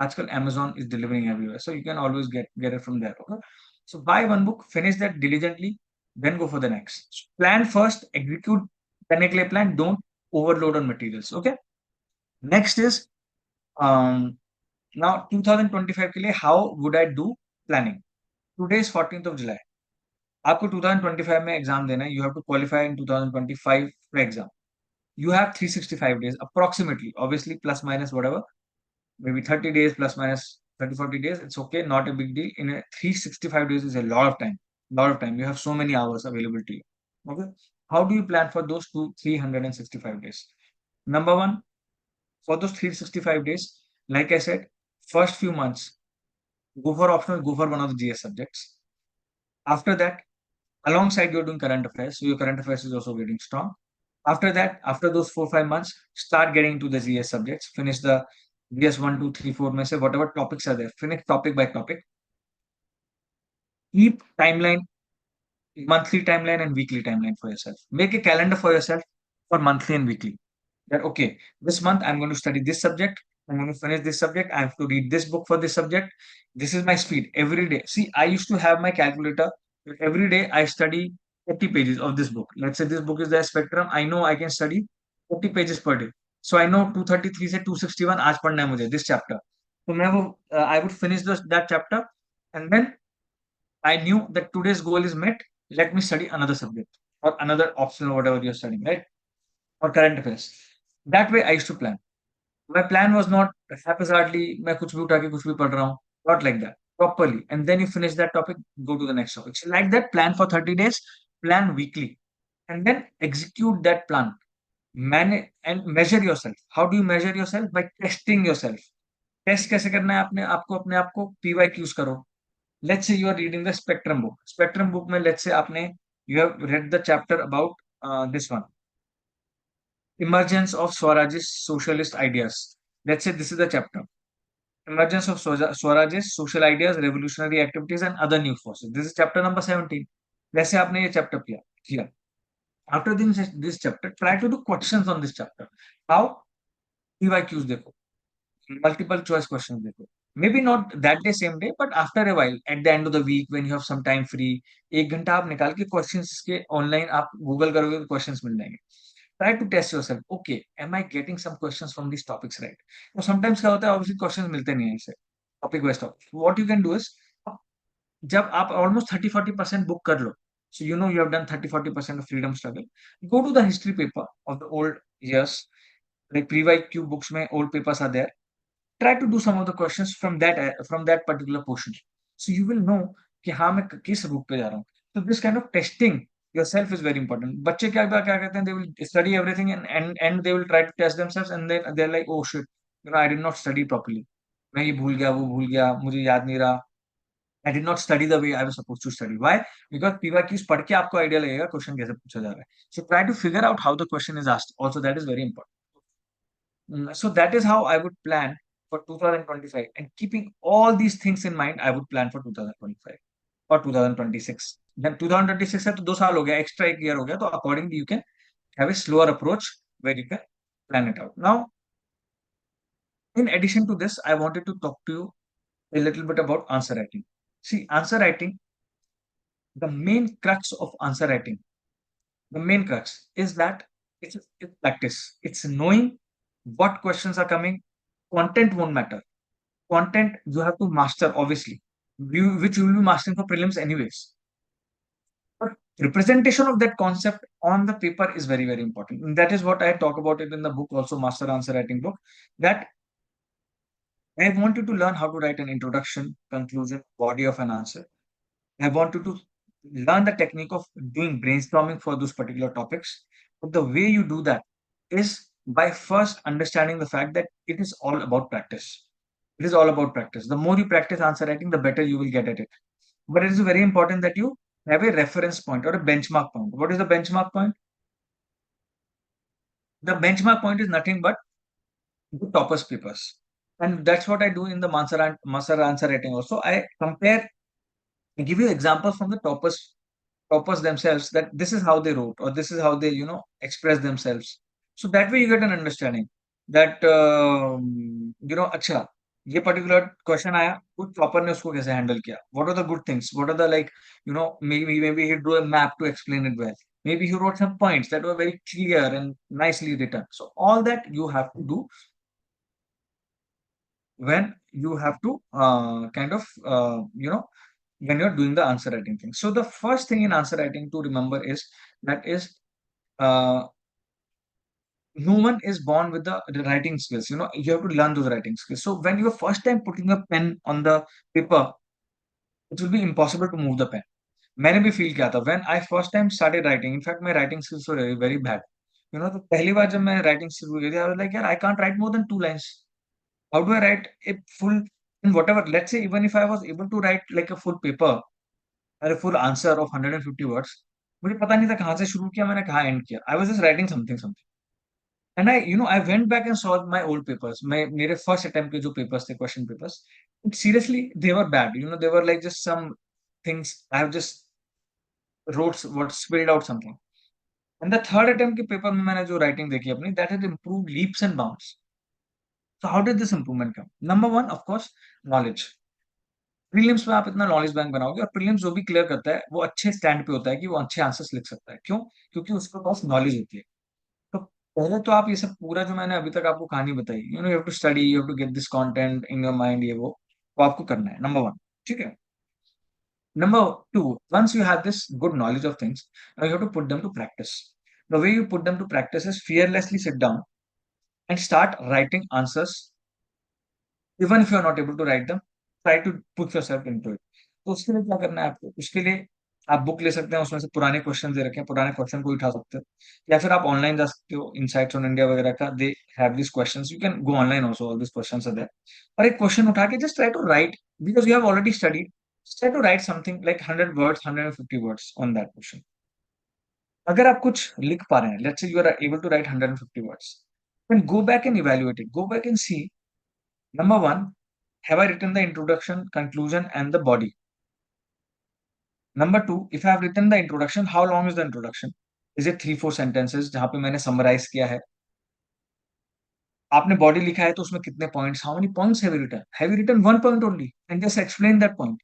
आजकल Amazon is delivering everywhere, so you can always get it from there. Okay, so buy one book, finish that diligently, then go for the next. Plan first, execute करने के लिए plan. Don't overload on materials. Okay. Next is um now 2025 के लिए how would I do planning? Today is 14th of July. आपको 2025 में exam देना है. You have to qualify in 2025 for exam. You have 365 days approximately, obviously plus minus whatever, maybe 30 days plus minus 30 40 days, it's okay, not a big deal. In a 365 days is a lot of time, you have so many hours available to you. Okay, how do you plan for those 365 days? Number one, for those 365 days, like I said, first few months, go for optional, go for one of the GS subjects. After that, alongside you're doing current affairs, so your current affairs is also getting strong. After that, after those 4 5 months, start getting into the GS subjects. Finish the GS 1 2 3 4 में से whatever topics are there. Finish topic by topic. Keep timeline, monthly timeline and weekly timeline for yourself. Make a calendar for yourself for monthly and weekly. That okay, this month I'm going to study this subject. I'm going to finish this subject. I have to read this book for this subject. This is my speed every day. See, I used to have my calculator. Every day I study 40 pages of this book. Let's say this book is the spectrum. I know I can study 40 pages per day. So I know 233 से 261 आज पढ़ना है मुझे this chapter. तो मैं वो I would finish that chapter, and then I knew that today's goal is met. Let me study another subject or another optional or whatever you're studying, right? Or current affairs. That way I used to plan. My plan was not haphazardly, मैं कुछ भी उठा के कुछ भी पढ़ रहा हूँ. Not like that. Properly. And then you finish that topic, go to the next topic. So like that, plan for 30 days, plan weekly, and then execute that plan. Manage and measure yourself. How do you measure yourself? By testing yourself. Test कैसे करना है? अपने आप को PYQs करो. Let's say you are reading the spectrum book. Spectrum book में let's say you have read the chapter about this one, emergence of Swarajist socialist ideas. Let's say this is the chapter, emergence of Swarajist social ideas, revolutionary activities, and other new forces. This is chapter number 17. Let's say आपने ये chapter किया. After this chapter, try to do questions on this chapter. How? PYQs देखो, multiple choice questions देखो. Maybe not that day, same day, but after a while, at the end of the week, when you have some time free, एक घंटा आप निकाल के questions के online आप Google करोगे तो questions मिल जाएंगे. Try to test yourself. Okay, am I getting some questions from these topics right? So sometimes क्या होता है, obviously questions मिलते नहीं है ऐसे topic wise topic. What you can do is, जब आप almost 30-40% book कर लो, so you know you have done 30-40% of freedom struggle, go to the history paper of the old years, like pre-YQ books में old papers are there. Try to do some of the questions from that particular portion, so you will know कि हाँ मैं किस root पे जा रहा हूँ. So this kind of testing yourself is very important. बच्चे क्या करते हैं, they will study everything and they will try to test themselves, and then they're like, oh shit, I did not study properly. मैं ये भूल गया, वो भूल गया, मुझे याद नहीं रहा. I did not study the way I was supposed to study. Why? Because PYQs पढ़ के आपको आइडिया लगेगा क्वेश्चन कैसे पूछा जा रहा है. So try to figure out how the question is asked. Also, that is very important. So that is how I would plan for 2025. And keeping all these things in mind, I would plan for 2025 or 2026. Then 2026 है तो 2 साल हो गया, extra एक year हो गया, तो accordingly you can have a slower approach where you can plan it out. Now, in addition to this, I wanted to talk to you a little bit about answer writing. See, answer writing, the main crux of answer writing, the main crux is that it's practice. It's knowing what questions are coming. Content won't matter. Content you have to master, obviously, which you will be mastering for prelims anyways. But representation of that concept on the paper is very, very important. And that is what I talk about it in the book, also Master Answer Writing book. That I want you to learn how to write an introduction, conclusion, body of an answer. I want you to learn the technique of doing brainstorming for those particular topics. But the way you do that is by first understanding the fact that it is all about practice. It is all about practice. The more you practice answer writing, the better you will get at it. But it is very important that you have a reference point or a benchmark point. What is the benchmark point? The benchmark point is nothing but the toppers papers. And that's what I do in the Master answer writing also. I compare, I give you examples from the toppers themselves, that this is how they wrote or this is how they express themselves. So that way you get an understanding that अच्छा ये particular question आया, उस topper ने उसको कैसे handle किया, what are the good things, what are the, like, maybe he drew a map to explain it well, maybe he wrote some points that were very clear and nicely written. So all that you have to do when you have to kind of when you're doing the answer writing thing. So the first thing in answer writing to remember is that is uh, no one is born with the writing skills. You have to learn those writing skills. So when you're first time putting a pen on the paper, it will be impossible to move the pen. मैंने भी feel किया था when I first time started writing. In fact, my writing skills were very, very bad. तो पहली बार जब मैं writing शुरू की थी, I was like, यार, I can't write more than 2 lines. How do I write a full, in whatever, let's say, even if I was able to write like a full paper or a full answer of 150 words, मुझे पता नहीं था कहाँ से शुरू किया मैंने, कहाँ एंड किया. I was just writing something. And I went back and saw my old papers. मेरे first attempt के जो papers थे, question papers. Seriously, they were bad. They were like just some things I have just wrote, what spilled out something. And the third attempt के paper में मैंने जो writing देखी अपनी, that had improved leaps and bounds. So how did this improvement come? Number one, of course, knowledge. Prelims में आप इतना knowledge bank बनाओगे, और प्रीलिम्स जो भी क्लियर करता है वो अच्छे स्टैंड पे होता है कि वो अच्छे आंसर्स लिख सकता है. क्यों? क्योंकि उसके पास नॉलेज होती है. तो पहले तो आप ये सब पूरा जो मैंने अभी तक आपको कहानी बताई, you have to study, you have to get this content in your mind, ये वो आपको करना है. Number one. ठीक है. Number two, once you have this good knowledge of things, now you have to put them to practice. The way you put them to practice is fearlessly sit down and start writing answers. Even if you are not able to write them, try to put yourself into it. तो उसके लिए क्या करना है आपको? उसके लिए आप बुक ले सकते हैं, उसमें से पुराने क्वेश्चन दे रखे हैं, पुराने क्वेश्चन को उठा सकते हो, या फिर आप ऑनलाइन जा सकते हो, इनसाइट्स ऑन इंडिया वगैरह का, they have this questions, you can go online also, all this questions are there. और एक क्वेश्चन उठा के just try to write, because you have already studied, try to write something like 100 words, 150 words on that question. अगर आप कुछ लिख पा रहे हैं, let's say you are able to write 150 words, then go back and evaluate it. Go back and see, number one, have I written the introduction, conclusion, and the body? Number two, if I have written the introduction, how long is the introduction? Is it 3-4 sentences जहां पे मैंने summarize किया है? आपने body लिखा है तो उसमें कितने points? How many points have you written? Have you written one point only and just explain that point?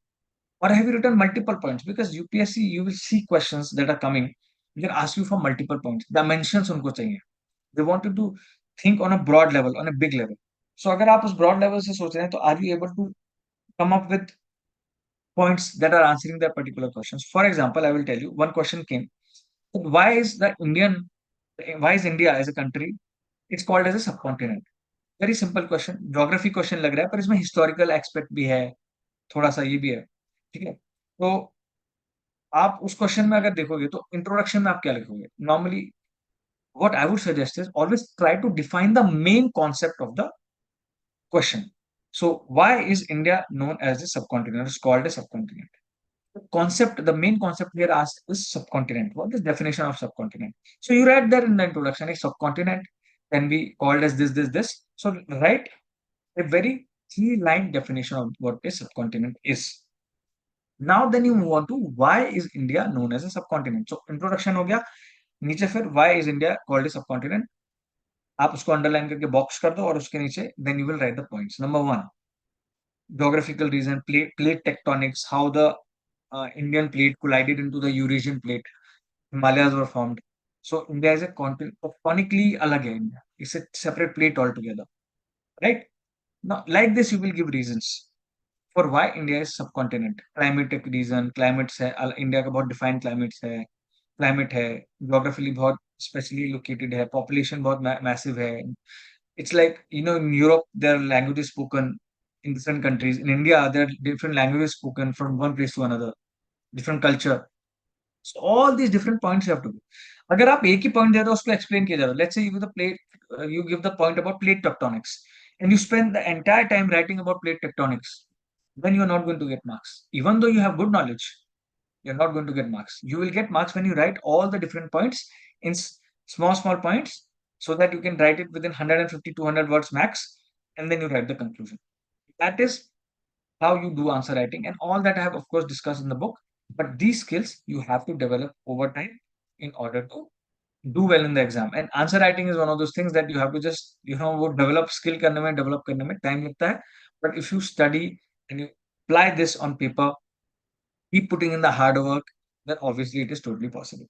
Or have you written multiple points? Because UPSC, you will see questions that are coming. They can ask you for multiple points. Dimensions उनको चाहिए. They want you to think on a broad level, on a big level. So अगर आप उस broad level से सोच रहे हैं, तो are you able to come up with points that are answering that particular questions? For example, I will tell you one question came. Why is why is India as a country, it's called as a subcontinent? Very simple question, geography question लग रहा है, पर इसमें historical aspect भी है, थोड़ा सा ये भी है. ठीक है. तो आप उस क्वेश्चन में अगर देखोगे तो इंट्रोडक्शन में आप क्या लिखोगे? Normally what I would suggest is always try to define the main concept of the question. So why is India known as a subcontinent? It's called a subcontinent. The main concept here asked is subcontinent. What is definition of subcontinent? So you write there in the introduction, a subcontinent can be called as this. So write a very 3-line definition of what a subcontinent is. Now then you move on to why is India known as a subcontinent. So introduction हो गया, नीचे फिर why is India called a subcontinent. आप उसको underline करके box कर दो, और उसके नीचे then you will write the points. Number one, geographical reason, plate tectonics, how the Indian plate collided into the Eurasian plate. Himalayas were formed. So India is a continent, tectonically alag hai India. It's a separate plate altogether, right? Now, like this, you will give reasons for why India is subcontinent. Climatic reason, climates है, India का बहुत defined climates है, climate है, geographically बहुत specially located है, population बहुत massive है. It's like, in Europe, their language is spoken. in different countries. In India, there are different languages spoken from one place to another, different culture. So all these different points you have to do. अगर आप एक ही point दे दो उसको explain किया जा रहा है, let's say you give the plate, you give the point about plate tectonics, and you spend the entire time writing about plate tectonics, then you are not going to get marks. Even though you have good knowledge, you're not going to get marks. You will get marks when you write all the different points in small points, so that you can write it within 150 200 words max, and then you write the conclusion. That is how you do answer writing, and all that I have of course discussed in the book. But these skills you have to develop over time in order to do well in the exam. And answer writing is one of those things that you have to just वो develop skill करने में time लगता है. But if you study and you apply this on paper, keep putting in the hard work, then obviously it is totally possible.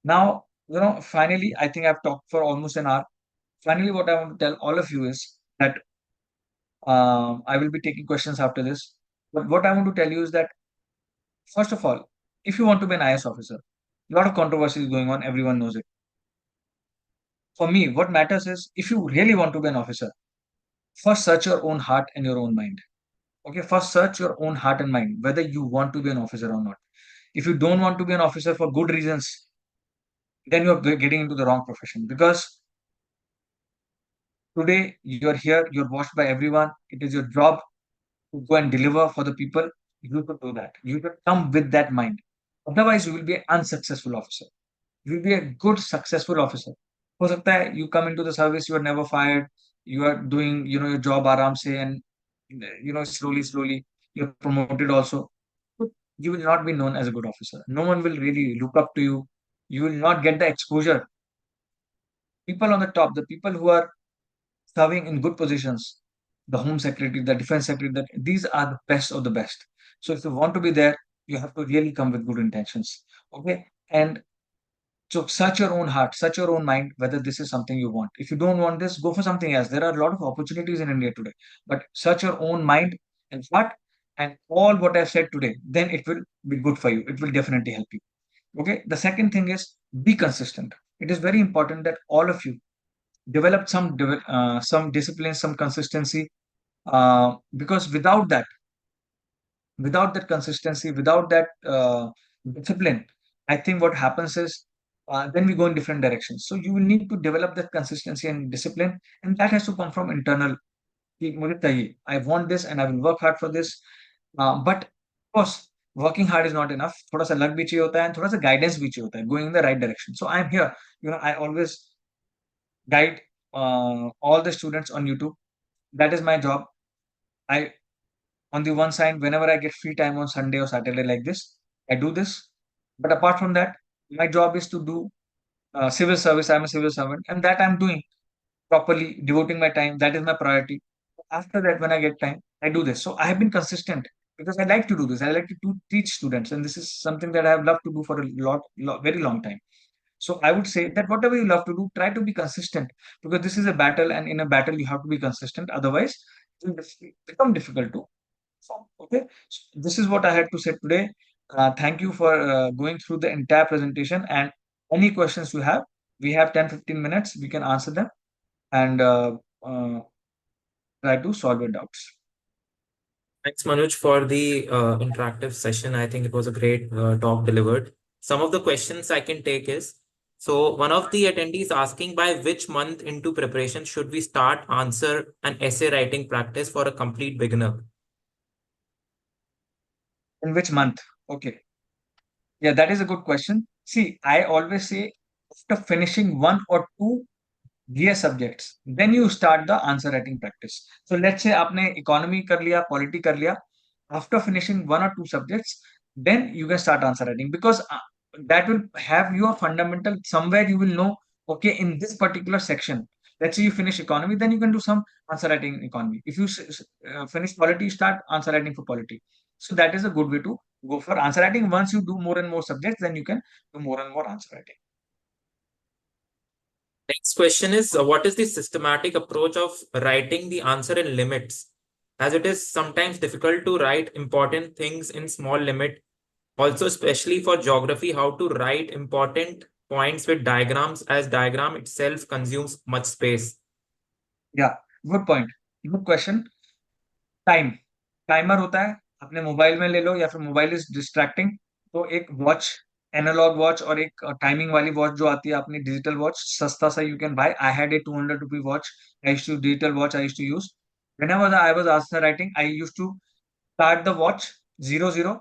Now, finally, I think I've talked for almost an hour. Finally, what I want to tell all of you is that I will be taking questions after this. But what I want to tell you is that, first of all, if you want to be an IS officer, a lot of controversy is going on, everyone knows it. For me, what matters is if you really want to be an officer, first search your own heart and your own mind. Okay, first search your own heart and mind, whether you want to be an officer or not. If you don't want to be an officer for good reasons, then you're getting into the wrong profession, because today you're here, you're watched by everyone. It is your job to go and deliver for the people. You should do that. You should come with that mind. Otherwise, you will be an unsuccessful officer. You will be a good, successful officer. हो सकता है you come into the service, you are never fired. You are doing, your job आराम से, and slowly you're promoted also. But you will not be known as a good officer. No one will really look up to you. You will not get the exposure. People on the top, the people who are serving in good positions, the Home Secretary, the Defense Secretary, that these are the best of the best. So if you want to be there, you have to really come with good intentions. Okay. And so search your own heart, search your own mind whether this is something you want. If you don't want this, go for something else. There are a lot of opportunities in India today. But search your own mind and heart, and all what I've said today, then it will be good for you. It will definitely help you. Okay. The second thing is be consistent. It is very important that all of you develop some discipline, some consistency, because without that consistency, without that discipline, I think what happens is, then we go in different directions. So you will need to develop that consistency and discipline, and that has to come from internal. कि मुझे चाहिए, I want this and I will work hard for this. But of course, working hard is not enough. थोड़ा सा luck भी चाहिए होता है, and थोड़ा सा guidance भी चाहिए होता है, going in the right direction. So I am here. I always guide all the students on YouTube. That is my job. I, on the one side, whenever I get free time on Sunday or Saturday like this, I do this. But apart from that, my job is to do civil service. I'm a civil servant, and that I'm doing properly, devoting my time. That is my priority. After that, when I get time, I do this. So I have been consistent because I like to do this. I like to teach students, and this is something that I have loved to do for a very long time. So I would say that whatever you love to do, try to be consistent, because this is a battle, and in a battle you have to be consistent. Otherwise, it will become difficult to perform. Okay, so this is what I had to say today. Thank you for going through the entire presentation, and any questions you have, we have 10-15 minutes. We can answer them and try to solve your doubts. Thanks, Manuj, for the interactive session. I think it was a great talk delivered. Some of the questions I can take is, so one of the attendees asking, by which month into preparation should we start answer and essay writing practice for a complete beginner? In which month? Okay. Yeah, that is a good question. See, I always say after finishing one or two GS subjects, then you start the answer writing practice. So let's say आपने economy कर लिया, polity कर लिया. After finishing one or two subjects, then you can start answer writing, because that will have your fundamental. Somewhere you will know, okay, in this particular section, let's say you finish economy, then you can do some answer writing in economy. If you finish polity, start answer writing for polity. So that is a good way to go for answer writing. Once you do more and more subjects, then you can do more and more answer writing. Next question is, what is the systematic approach of writing the answer in limits? As it is sometimes difficult to write important things in small limit. Also, especially for geography, how to write important points with diagrams, as diagram itself consumes much space. Yeah, good point. Good question. Time, timer होता है, अपने mobile में ले लो या फिर mobile is distracting, तो एक watch, analogue watch और एक टाइमिंग वाली वॉच जो आती है अपनी डिजिटल वॉच, सस्ता सा, you can buy. I had a 200 rupee watch, I used to digital watch I used to use whenever I was answer writing. I used to start the watch 00,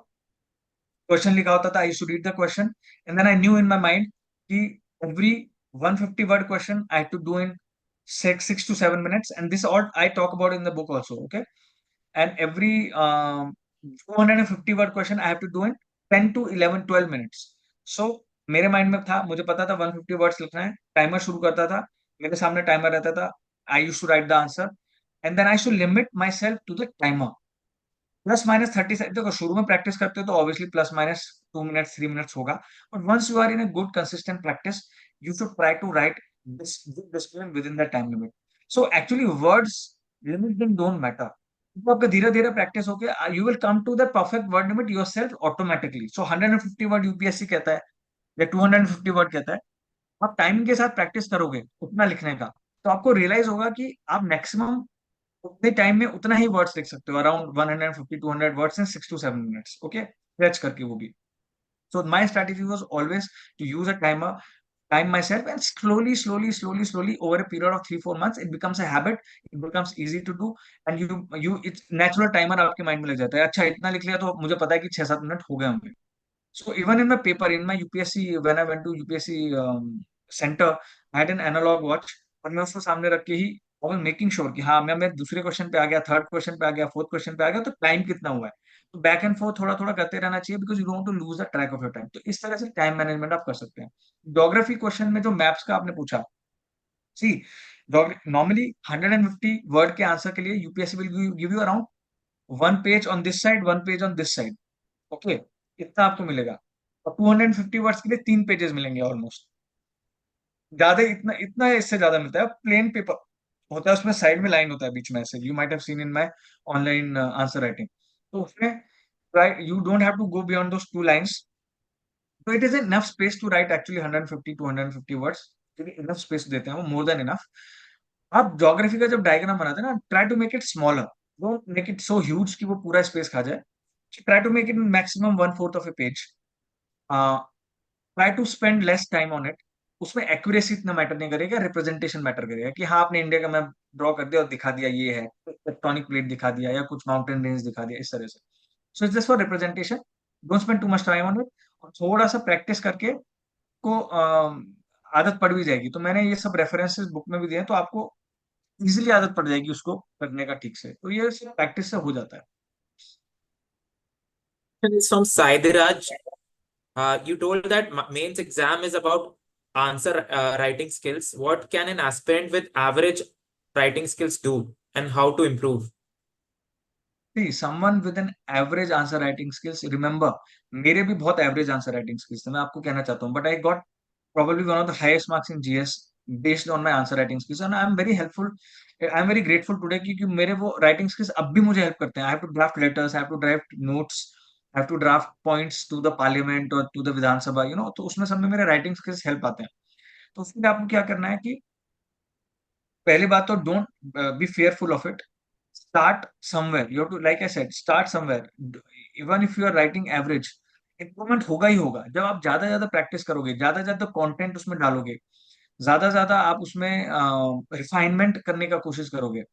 question लिखा होता था, I to read the question and then I knew in my mind कि every 150 word question I to do in 6 to 7 minutes, and this all I talk about in the book also, okay? And every 250 word question I have to do in 10 to 11 12 minutes. So मेरे mind में था, मुझे पता था 150 words लिखना है, timer शुरू करता था, मेरे सामने टाइमर रहता था, I used to write the answer and then I should limit myself to the timer. +- 30 देखो, शुरू में प्रैक्टिस करते हो तो ऑब्वियसली +- 2 मिनट्स 3 मिनट्स होगा, but once you are in a good consistent practice, you should try to write this discipline within the time limit. So actually words limit them don't matter, तो आपका धीरे धीरे practice होके you will come to the perfect word limit yourself automatically. So 150 word UPSC कहता है या 250 word कहता है, आप टाइम के साथ प्रैक्टिस करोगे उतना लिखने का, तो आपको रियलाइज होगा कि आप मैक्सिमम उतने टाइम में उतना ही वर्ड्स लिख सकते हो, around 150 200 words in 6 to 7 minutes, okay, stretch करके वो भी। So my strategy was always to use a timer, time myself, and slowly over a period of 3 4 months it becomes a habit, it becomes easy to do, and you it's natural timer आपके mind में लग जाता है, अच्छा इतना लिख लिया तो मुझे पता है कि 6 7 मिनट हो गए होंगे। So even in my paper, in my UPSC, when I went to UPSC center, I had an analog watch, और मैं उसको सामने रख के ही I was making sure कि हाँ मैं दूसरे क्वेश्चन पे आ गया, थर्ड क्वेश्चन पे आ गया, फोर्थ क्वेश्चन पे आ गया, तो टाइम कितना हुआ है। तो बैक एंड फोर्थ थोड़ा थोड़ा करते रहना चाहिए, because you don't to lose the track of your time. तो इस तरह से टाइम मैनेजमेंट आप कर सकते हैं। ज्योग्राफी क्वेश्चन में जो मैप्स का आपने पूछा, सी नॉर्मली 150 वर्ड के आंसर के लिए UPSC will give you around 1 page on this side, 1 page on this side, okay, इतना आपको मिलेगा। और 250 वर्ड्स के लिए 3 पेजेस मिलेंगे ऑलमोस्ट, ज्यादा इतना इतना इससे ज्यादा मिलता है। प्लेन पेपर होता है, उसमें साइड में लाइन होता है बीच में ऐसे, you might have seen in my online answer writing, तो उसमें you don't have to go beyond those 2 lines, तो it is enough space to write actually 150 250 words, enough space देते हैं वो, मोर देन इनफ। आप ज्योग्राफी का जब diagram बनाते हैं ना, try to make it smaller, don't make it so huge कि वो पूरा स्पेस खा जाए, try to make it maximum 1/4 of a page, try to spend less time on it. उसमें एक्यूरेसी इतना मैटर नहीं करेगा, रिप्रेजेंटेशन मैटर करेगा कि हाँ आपने इंडिया का मैप ड्रॉ कर दिया और दिखा दिया ये है, टेक्टोनिक प्लेट दिखा दिया या कुछ माउंटेन रेंज दिखा दिया, इस तरह से। So it's just for representation, don't spend too much time on it, और थोड़ा सा प्रैक्टिस करके को आदत पड़ भी जाएगी। तो मैंने ये सब रेफरेंसेस बुक में भी दिए हैं, तो आपको इजीली आदत पड़ जाएगी उसको करने का ठीक से, तो ये सब प्रैक्टिस से हो जाता है। Is from Saidhiraj. You told that mains exam is about answer writing skills. What can an aspirant with average writing skills do and how to improve? See, someone with an average answer writing skills, remember, मेरे भी बहुत average answer writing skills थे, मैं आपको कहना चाहता हूँ, but I got probably one of the highest marks in GS based on my answer writing skills, and I'm very helpful, I'm very grateful today क्योंकि मेरे वो writing skills अब भी मुझे हेल्प करते हैं। I have to draft letters, I have to draft notes, I have to draft points to the parliament or to the Vidhan Sabha, तो उसमें सब में मेरे writing skills हेल्प आते हैं। तो उसके लिए आपको क्या करना है कि पहली बात तो don't be fearful of it, start somewhere, you have to, like I said, start somewhere, even if you are writing average, improvement होगा ही होगा जब आप ज्यादा ज्यादा प्रैक्टिस करोगे, ज्यादा ज्यादा कंटेंट उसमें डालोगे, ज्यादा ज्यादा आप उसमें रिफाइनमेंट करने का कोशिश करोगे।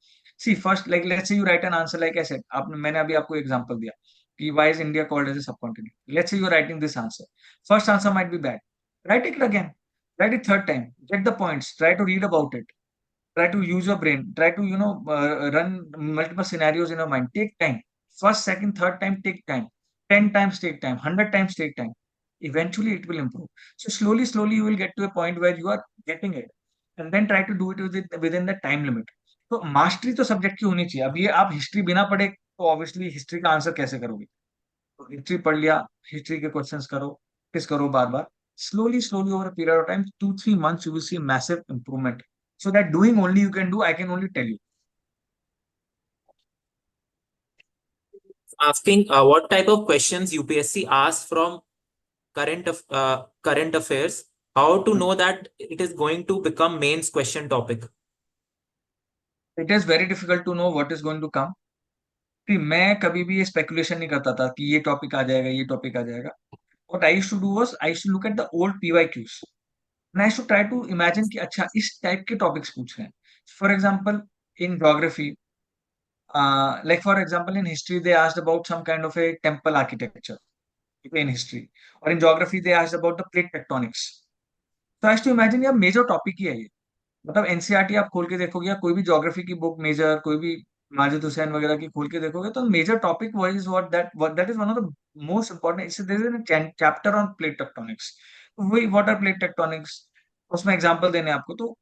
See first, like let's say you write an answer, like I said, आपने मैंने अभी आपको एग्जांपल दिया कि why is India called as a subcontinent, let's say you are writing this answer, first answer might be bad, write it again, write it third time, get the points, try to read about it, try to use your brain, try to run multiple scenarios in your mind, take time, first second third time take time, 10 times take time, 100 times take time, eventually it will improve. So slowly you will get to a point where you are getting it, and then try to do it within the time limit. तो mastery तो subject की होनी चाहिए। अब ये आप history बिना पढ़े तो ऑब्वियसली हिस्ट्री का आंसर कैसे करोगे, तो हिस्ट्री पढ़ लिया, हिस्ट्री के क्वेश्चंस करो, प्रैक्टिस करो बार बार, slowly over a period of time, 2 3 months you will see massive improvement. So that doing only you can do, I can only tell you. Asking what type of questions UPSC asks from current affairs, how to know that it is going to become mains question topic. It is very difficult to know what is going to come. कि मैं कभी भी ये speculation नहीं करता था कि ये टॉपिक आ जाएगा, ये टॉपिक आ जाएगा. What I used to do was I used to look at the old PYQs and I used to try to imagine कि अच्छा इस टाइप के टॉपिक्स पूछ रहे हैं. For example, in geography, like for example in history they asked about some kind of a temple architecture in history, or in geography they asked about the plate tectonics. So I used to imagine यार major topic ही है ये. मतलब NCERT आप खोल के देखोगे या कोई भी ज्योग्राफी की बुक मेजर कोई भी माजिद हुसैन वगैरह की खोल के देखोगे तो मेजर टॉपिक वो is what that is one of the most important. इससे there is a chapter on plate tectonics. वही व्हाट आर प्लेट टेक्टोनिक्स, उसमें एग्जांपल देने हैं आपको. तो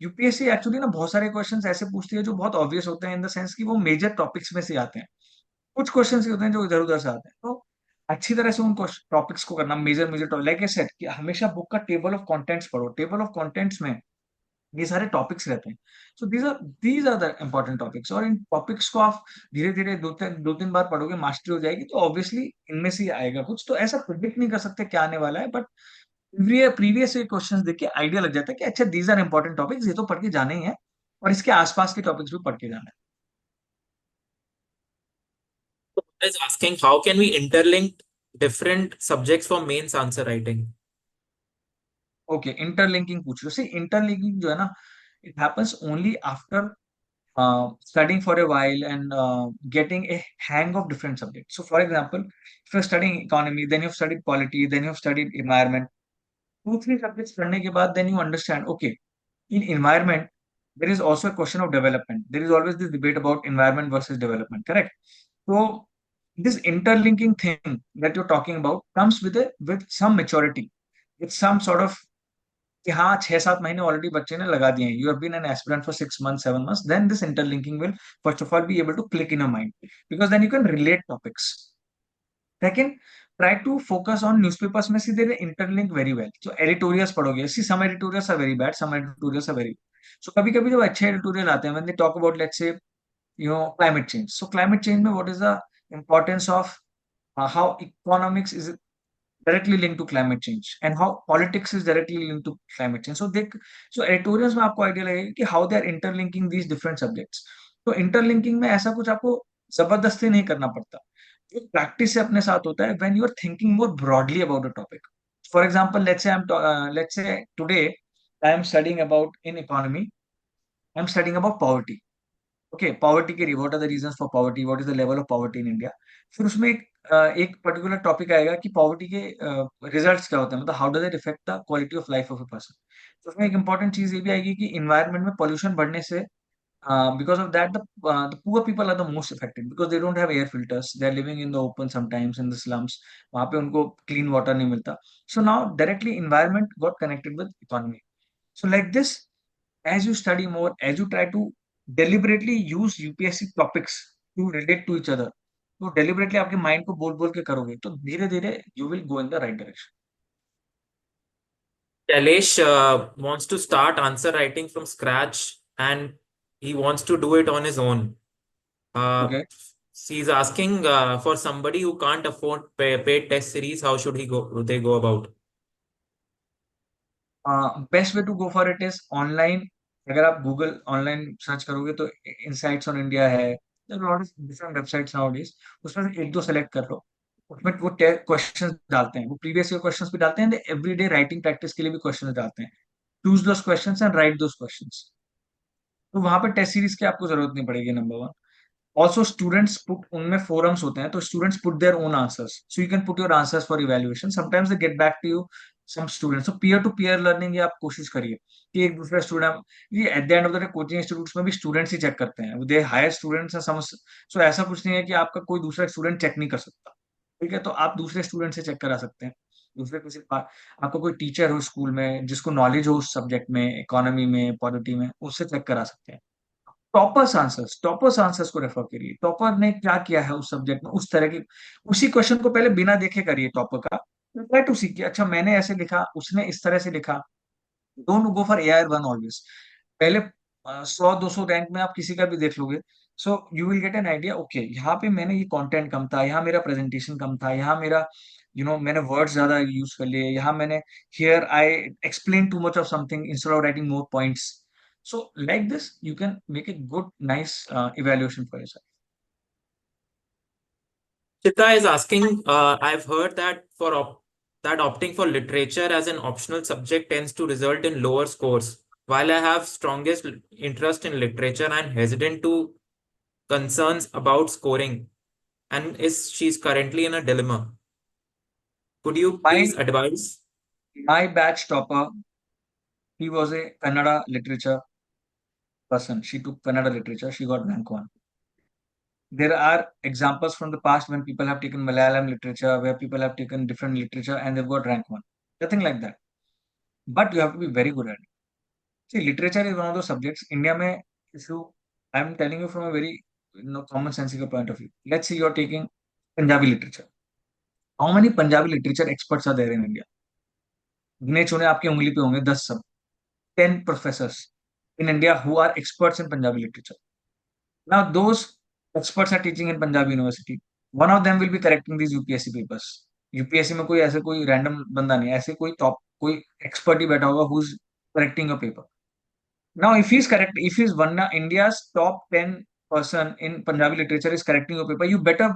यूपीएससी एक्चुअली ना बहुत सारे क्वेश्चंस ऐसे पूछती है जो बहुत ऑब्वियस होते हैं इन द सेंस कि वो मेजर टॉपिक्स में से आते हैं. कुछ क्वेश्चंस होते हैं जो इधर उधर से आते हैं. तो अच्छी तरह से उन टॉपिक्स को करना major major topic, like I said कि हमेशा बुक का टेबल ऑफ कंटेंट्स पढ़ो. टेबल ऑफ कंटेंट्स में ये सारे टॉपिक्स रहते हैं. So these are the important topics, और इन टॉपिक्स को आप धीरे धीरे दो तीन बार पढ़ोगे मास्टरी हो जाएगी तो ऑब्वियसली इनमें से ही आएगा कुछ. तो ऐसा प्रिडिक्ट नहीं कर सकते क्या आने वाला है, बट प्रीवियस क्वेश्चन देख के आइडिया लग जाता है कि अच्छा दीज आर इंपॉर्टेंट टॉपिक्स, ये तो पढ़ के जाने ही है, और इसके आसपास के टॉपिक्स भी पढ़ के जाना Is asking how can we interlink different subjects for mains answer writing? है. ओके, इंटरलिंकिंग पूछ रहे हो. सी इंटरलिंकिंग जो है ना, it happens only after studying for a while and getting a hang of different subjects. So, for example, if you're studying economy, then you've studied polity, then you've studied environment. Two, three subjects पढ़ने के बाद, then you understand, okay, in environment, there is also a question of development. There is always this debate about environment versus development, correct? So, this interlinking thing that you're talking about comes with some maturity, with some sort of कि हाँ 6-7 महीने already बच्चे ने लगा दिए हैं. You have been an aspirant for 6 months 7 months, then this interlinking will first of all be able to click in your mind, because then you can relate topics. Second, try to focus on newspapers में see they interlink very well. जो editorials पढ़ोगे, see some editorials are very bad, some editorials are very. So कभी कभी जब अच्छे editorial आते हैं, when they talk about let's say climate change. So climate change में what is the importance of how economics is directly linked to climate change and how politics is directly linked to climate change. So editorials में आपको idea लगेगा कि how they are interlinking these different subjects. तो interlinking में ऐसा कुछ आपको जबरदस्ती नहीं करना पड़ता. एक प्रैक्टिस से अपने साथ होता है when you are thinking more broadly about a topic. For example, let's say today I am studying about in economy. I am studying about poverty. ओके, पॉवर्टी के what are the reasons for poverty, what is the level of poverty in India. फिर उसमें एक particular topic आएगा कि poverty के results क्या होते हैं, मतलब how does it effect the quality of life of a person. तो उसमें एक इंपॉर्टेंट चीज ये भी आएगी कि इन्वायरमेंट में पॉल्यूशन बढ़ने से because of that the poor people are the most affected because they don't have air filters, they are living in the open sometimes in the slums. वहां पे उनको क्लीन वाटर नहीं मिलता. So now directly environment got connected with economy. So like this, as you study more, as you try to deliberately use UPSC topics to relate to each other, तो deliberately आपके mind को बोल बोल के करोगे तो धीरे धीरे you will go in the right direction. Shailesh wants to start answer writing from scratch and he wants to do it on his own. Uh, Okay. he's asking for somebody who can't afford paid test series, how should they go about? Best way to go for it is online. अगर आप Google online search करोगे तो Insights on India है, different websites nowadays. उसमें से एक दो select कर लो. उसमें वो क्वेश्चंस डालते हैं, वो प्रीवियस ईयर क्वेश्चंस भी डालते हैं, एवरीडे राइटिंग प्रैक्टिस के लिए भी क्वेश्चंस डालते हैं. Choose those questions and right those questions. तो वहां पे टेस्ट सीरीज की आपको जरूरत नहीं पड़ेगी, number one. Also, students put उनमें forums होते हैं तो students put their own answers, so you can put your answers for evaluation. Sometimes they get back to you, some students. So peer to peer learning ये आप कोशिश करिए कि एक दूसरे स्टूडेंट, ये at the end of the day coaching institutes में भी स्टूडेंट्स ही चेक करते हैं, दे हायर स्टूडेंट्स हैं. समझ. सो ऐसा कुछ नहीं है कि आपका कोई दूसरा स्टूडेंट चेक नहीं कर सकता. ठीक है, तो आप दूसरे स्टूडेंट से चेक करा सकते हैं. दूसरे आपका कोई टीचर हो स्कूल में जिसको नॉलेज हो उस सब्जेक्ट में, इकोनॉमी में, पॉलिटी में, उससे चेक करा सकते हैं. टॉपर्स आंसर्स को रेफर करिए. टॉपर ने क्या किया है उस सब्जेक्ट में, उस तरह की उसी क्वेश्चन को पहले बिना देखे करिए टॉपर का. ट्राई टू सीख, अच्छा मैंने ऐसे लिखा, उसने इस तरह से लिखा. Don't go for AR one always. पहले 100-200 रैंक में आप किसी का भी देख लोगे, so you will get an idea. Okay, यहाँ पे मैंने ये कंटेंट कम था, यहाँ मेरा प्रेजेंटेशन कम था, यहाँ मेरा मैंने वर्ड्स ज्यादा यूज कर लिए, यहाँ मैंने here I explain too much of something instead of writing more points. So like this, you can make a good, nice evaluation for yourself. Chitra is asking, I've heard that that opting for literature as an optional subject tends to result in lower scores. While I have strongest interest in literature, I'm hesitant to concerns about scoring, and is she's currently in a dilemma. Could you My please advise? my batch topper, he was a Kannada literature person. She took Kannada literature. She got rank one. There are examples from the past when people have taken Malayalam literature, where people have taken different literature and they've got rank one. Nothing like that. But you have to be very good at it. See, literature is one of those subjects. India mein, if you, I'm telling you from a very common sensical point of view. Let's say you're taking Punjabi literature. How many Punjabi literature experts are there in India? गिने चुने आपकी उंगली पे होंगे 10 सब 10 professors in India who are experts in Punjabi literature. Now those experts are teaching in Punjabi University. One of them will be correcting these UPSC papers. UPSC में कोई ऐसे कोई random बंदा नहीं है, ऐसे कोई top कोई expert ही बैठा होगा who's correcting a paper. Now if he's correct, if he's one India's top 10 person in Punjabi literature is correcting a paper, you better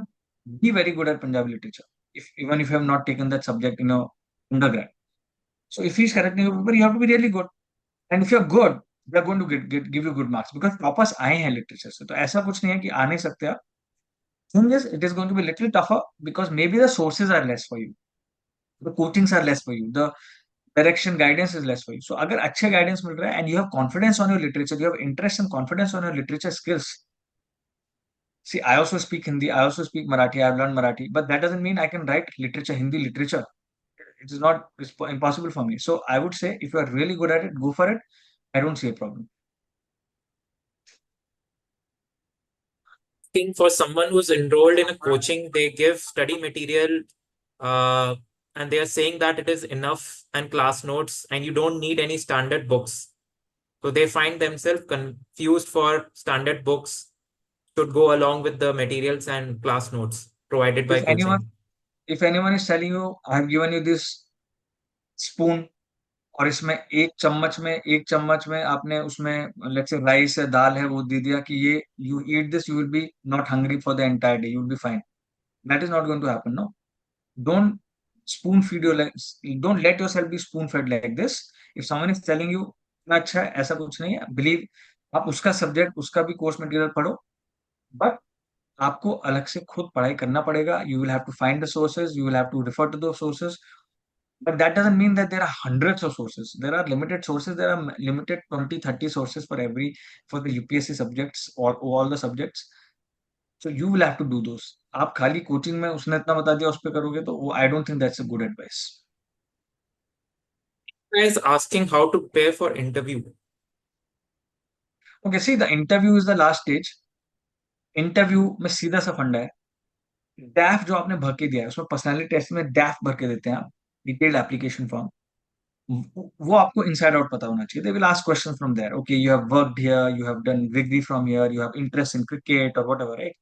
be very good at Punjabi literature. If even if you have not taken that subject in a undergrad. So if he's correcting a paper, you have to be really good. And if you're good, they're going to give you good marks because toppers आए हैं literature से तो ऐसा कुछ नहीं है कि आ नहीं सकते आप. Thing is, it is going to be a little tougher because maybe the sources are less for you, the coachings are less for you, the direction guidance is less for you. So अगर अच्छे guidance मिल रहा है and you have confidence on your literature, you have interest and confidence on your literature skills. See, I also speak Hindi, I also speak Marathi, I've learned Marathi, but that doesn't mean I can write literature, Hindi literature. It is not impossible for me. So I would say if you are really good at it, go for it. I don't see a problem. Think for someone who's enrolled in a coaching, they give study material, uh, and they are saying that it is enough and class notes, and you don't need any standard books. So they find themselves confused for standard books should go along with the materials and class notes provided by If anyone coaching. if anyone is telling you, I have given you this spoon और इसमें एक चम्मच में आपने उसमें let's say rice है दाल है वो दे दिया कि ये you eat this you will be not hungry for the entire day you will be fine that is not going to happen no don't spoon feed your don't let yourself be spoon fed like this if someone is telling you इतना अच्छा है ऐसा कुछ नहीं है believe आप उसका subject उसका भी कोर्स मटेरियल पढ़ो बट आपको अलग से खुद पढ़ाई करना पड़ेगा you will have to find the sources you will have to refer to the sources. But that doesn't mean that there are hundreds of sources. There are limited sources. There are limited 20, 30 sources for the UPSC subjects or all the subjects. So you will have to do those. आप खाली coaching में उसने इतना बता दिया उस पे करोगे तो वो I don't think that's a good advice. Is asking how to prepare for interview. Okay, see the interview is the last stage. Interview में सीधा सा फंडा है डैफ जो आपने भर के दिया है उसमें पर्सनालिटी टेस्ट में डैफ भर के देते हैं आप डिटेल्ड एप्लीकेशन फॉर्म वो आपको इनसाइड आउट पता होना चाहिए they will ask question from there okay you have worked here you have done degree from here you have interest in cricket और whatever right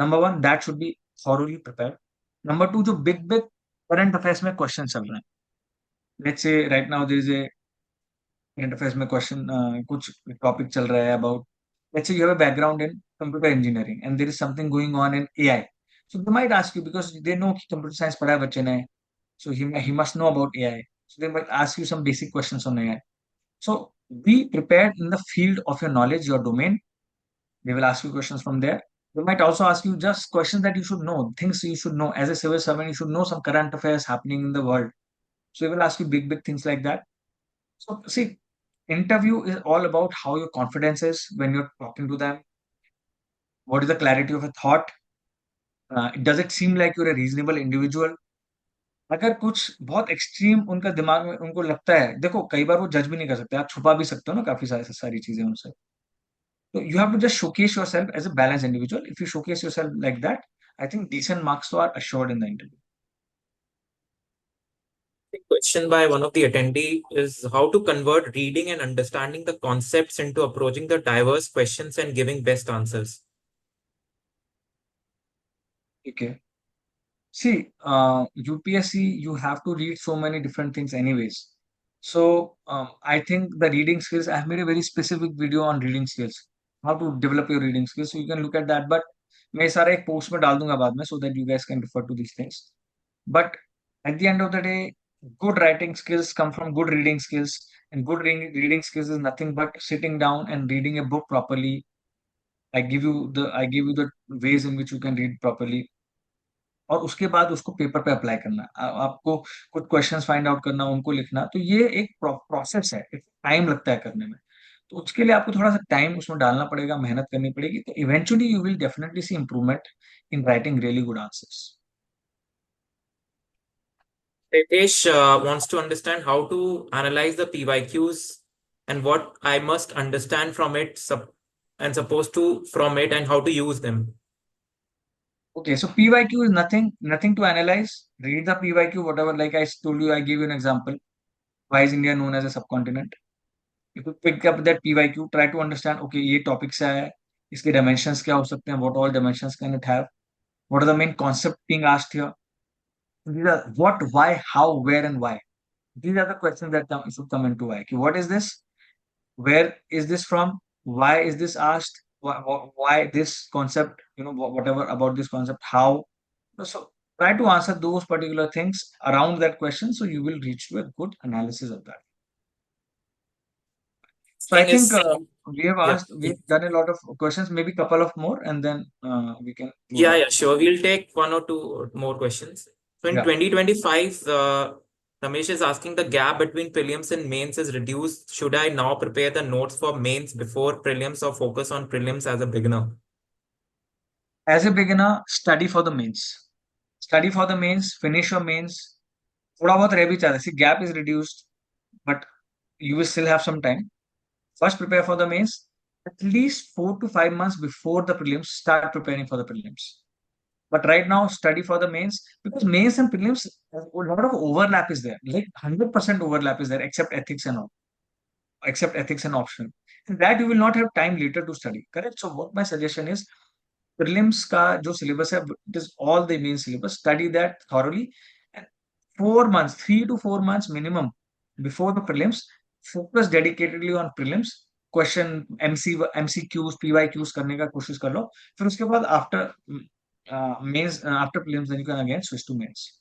number one that should be thoroughly prepared number two जो big big current affairs में question चल रहे हैं let's say right now there is a current affairs में question कुछ topic चल रहा है about let's say you have a background in computer engineering and there is something going on in AI. So they might ask you because they know कि computer science पढ़ा है बच्चे ने, so he must know about AI. So they might ask you some basic questions on AI. So be prepared in the field of your knowledge, your domain. They will ask you questions from there. They might also ask you just questions that you should know, things you should know. As a civil servant, you should know some current affairs happening in the world. So they will ask you big things like that. So see, interview is all about how your confidence is when you're talking to them. What is the clarity of a thought? Does it seem like you're a reasonable individual? अगर कुछ बहुत extreme उनका दिमाग में उनको लगता है देखो कई बार वो जज भी नहीं कर सकते आप छुपा भी सकते हो ना काफी सारी चीजें उनसे तो you have to just showcase yourself as a balanced individual. If you showcase yourself like that, I think decent marks are assured in the interview. The question by one of the attendee is how to convert reading and understanding the concepts into approaching the diverse questions and giving best answers. Okay. See, UPSC, you have to read so many different things anyways. So I think the reading skills, I have made a very specific video on reading skills, how to develop your reading skills. So you can look at that. But मैं ये सारा एक post में डाल दूंगा बाद में, so that you guys can refer to these things. But at the end of the day, good writing skills come from good reading skills, and good reading skills is nothing but sitting down and reading a book properly. I give you the ways in which you can read properly, और उसके बाद उसको paper पे apply करना. आपको कुछ questions find out करना, उनको लिखना. तो ये एक प्रोसेस है, टाइम लगता है करने में. तो उसके लिए आपको थोड़ा सा टाइम उसमें डालना पड़ेगा, मेहनत करनी पड़ेगी. तो eventually you will definitely see improvement in writing really good answers. Ritesh wants to understand how to analyze the PYQs and what I must understand from it and supposed to from it and how to use them. Okay, so PYQ is nothing to analyze. Read the PYQ, whatever. Like I told you, I gave you an example. Why is India known as a subcontinent? If you pick up that PYQ, try to understand. Okay, ये topic से आया है. इसके dimensions क्या हो सकते हैं? What all dimensions can it have? What are the main concepts being asked here? These are what, why, how, where, and why. These are the questions that should come into why. What is this? Where is this from? Why is this asked? Why this concept? Whatever about this concept. How? So try to answer those particular things around that question, so you will reach to a good analysis of that. So I Thing think is, yeah, we've done a lot of questions, maybe couple of more, and then we can close yeah, out. yeah, sure. We'll take one or two more questions. So in Yeah. 2025, Ramesh is asking the gap between prelims and mains is reduced. Should I now prepare the notes for mains before prelims or focus on prelims as a beginner? As a beginner, study for the mains. Study for the mains. Finish your mains. थोड़ा बहुत रह भी जाता है. See, gap is reduced, but you will still have some time. First, prepare for the mains. At least 4 to 5 months before the prelims, start preparing for the prelims. But right now, study for the mains, because mains and prelims, a lot of overlap is there. Like 100% overlap is there, except ethics and all, except ethics and optional. And that you will not have time later to study. Correct? So what my suggestion is, prelims का जो syllabus है, it is all the main syllabus. Study that thoroughly, and 4 months, 3 to 4 months minimum before the prelims, focus dedicatedly on prelims. Question MCQs PYQs करने का कोशिश कर लो. फिर उसके बाद after prelims, then you can again switch to mains.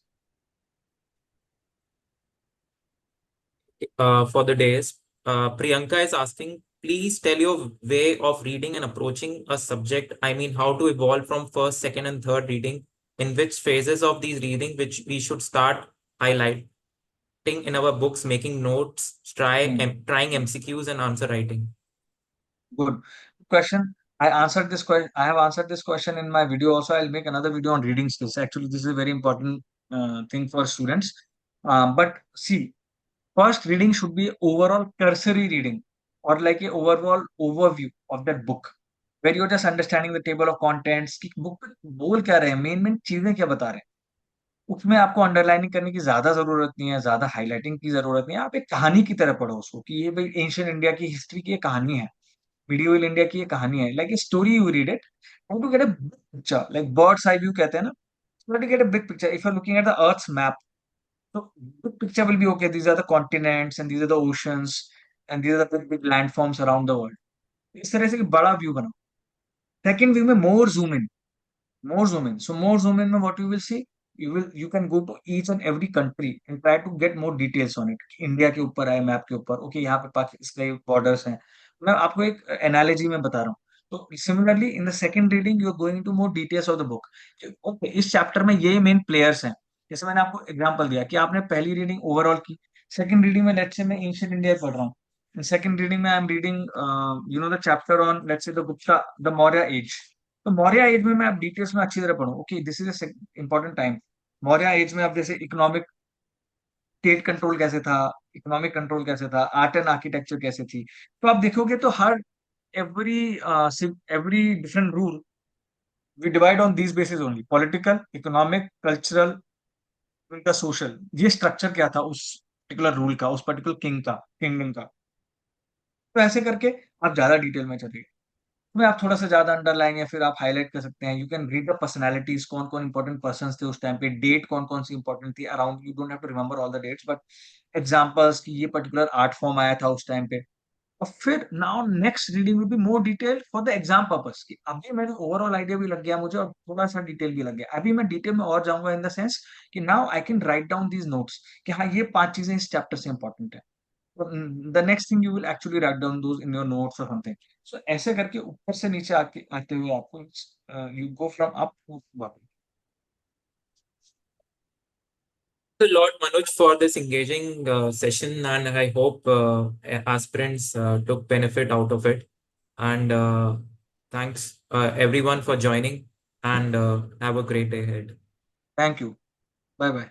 For the days. Priyanka is asking, please tell your way of reading and approaching a subject. I mean, how to evolve from first, second, and third reading. In which phases of these reading, which we should start highlighting in our books, making notes, trying MCQs and answer writing. Good question. I have answered this question in my video also. I'll make another video on reading skills. Actually, this is a very important thing for students. But see, first reading should be overall cursory reading, or like a overall overview of that book, where you're just understanding the table of contents कि book बोल क्या रहे हैं, main चीजें क्या बता रहे हैं. उसमें आपको अंडरलाइनिंग करने की ज्यादा जरूरत नहीं है, ज्यादा हाईलाइटिंग की जरूरत नहीं है. आप एक कहानी की तरह पढ़ो उसको, कि ये भाई एंशियंट इंडिया की हिस्ट्री की एक कहानी है, मिडिवल इंडिया की ये कहानी है. Like a story you read it, how to get a big picture, like bird's eye view कहते हैं ना. So to get a big picture, if you're looking at the Earth's map, so big picture will be okay. These are the continents and these are the oceans and these are the big landforms around the world. इस तरह से कि बड़ा view बनाओ. Second view में more zoom in. So more zoom in में what you will see, you can go to each and every country and try to get more details on it. India के ऊपर है, map के ऊपर, okay यहाँ पे Pakistan borders हैं. मैं आपको एक एनालॉजी में बता रहा हूँ. तो similarly in the second reading you are going to more details of the book. Okay, इस चैप्टर में ये मेन प्लेयर्स हैं. जैसे मैंने आपको एग्जांपल दिया कि आपने पहली रीडिंग ओवरऑल की, सेकंड रीडिंग में लेट्स से मैं एंशियंट इंडिया पढ़ रहा हूँ, सेकंड रीडिंग में I am reading the chapter on let's say the Maurya age. तो मौर्य एज में मैं आप डिटेल्स में अच्छी तरह पढ़ूं. Okay, this is important time. Maurya age में आप जैसे इकोनॉमिक स्टेट कंट्रोल कैसे था, इकोनॉमिक कंट्रोल कैसे था, आर्ट एंड आर्किटेक्चर कैसे थी. तो आप देखोगे तो हर every every different rule we divide on these basis only, political, economic, cultural, उनका सोशल. ये स्ट्रक्चर क्या था उस पर्टिकुलर रूल का, उस पर्टिकुलर किंगडम का. तो ऐसे करके आप ज्यादा डिटेल में चलिए. में आप थोड़ा सा ज्यादा अंडरलाइन या फिर आप हाईलाइट कर सकते हैं. You can read the personalities, कौन कौन इंपॉर्टेंट पर्सन थे उस टाइम पे, डेट कौन कौन सी इंपॉर्टेंट थी around. You don't have to remember all the dates, but examples कि ये पर्टिकुलर आर्ट फॉर्म आया था उस टाइम पे, और फिर now next reading will be more detail for the exam purpose कि अभी मेरे ओवरऑल आइडिया भी लग गया मुझे और थोड़ा सा डिटेल भी लग गया, अभी मैं डिटेल में और जाऊंगा इन द सेंस कि now I can write down these notes कि हाँ ये 5 चीजें इस चैप्टर से इंपॉर्टेंट है। The next thing you will actually write down those in your notes और समथिंग। सो ऐसे करके ऊपर से नीचे आके आते हुए आपको you go from up to bottom. A lot, Manoj, for this engaging session, and I hope aspirants took benefit out of it. And thanks everyone for joining, and have a great day ahead. Thank you, bye bye.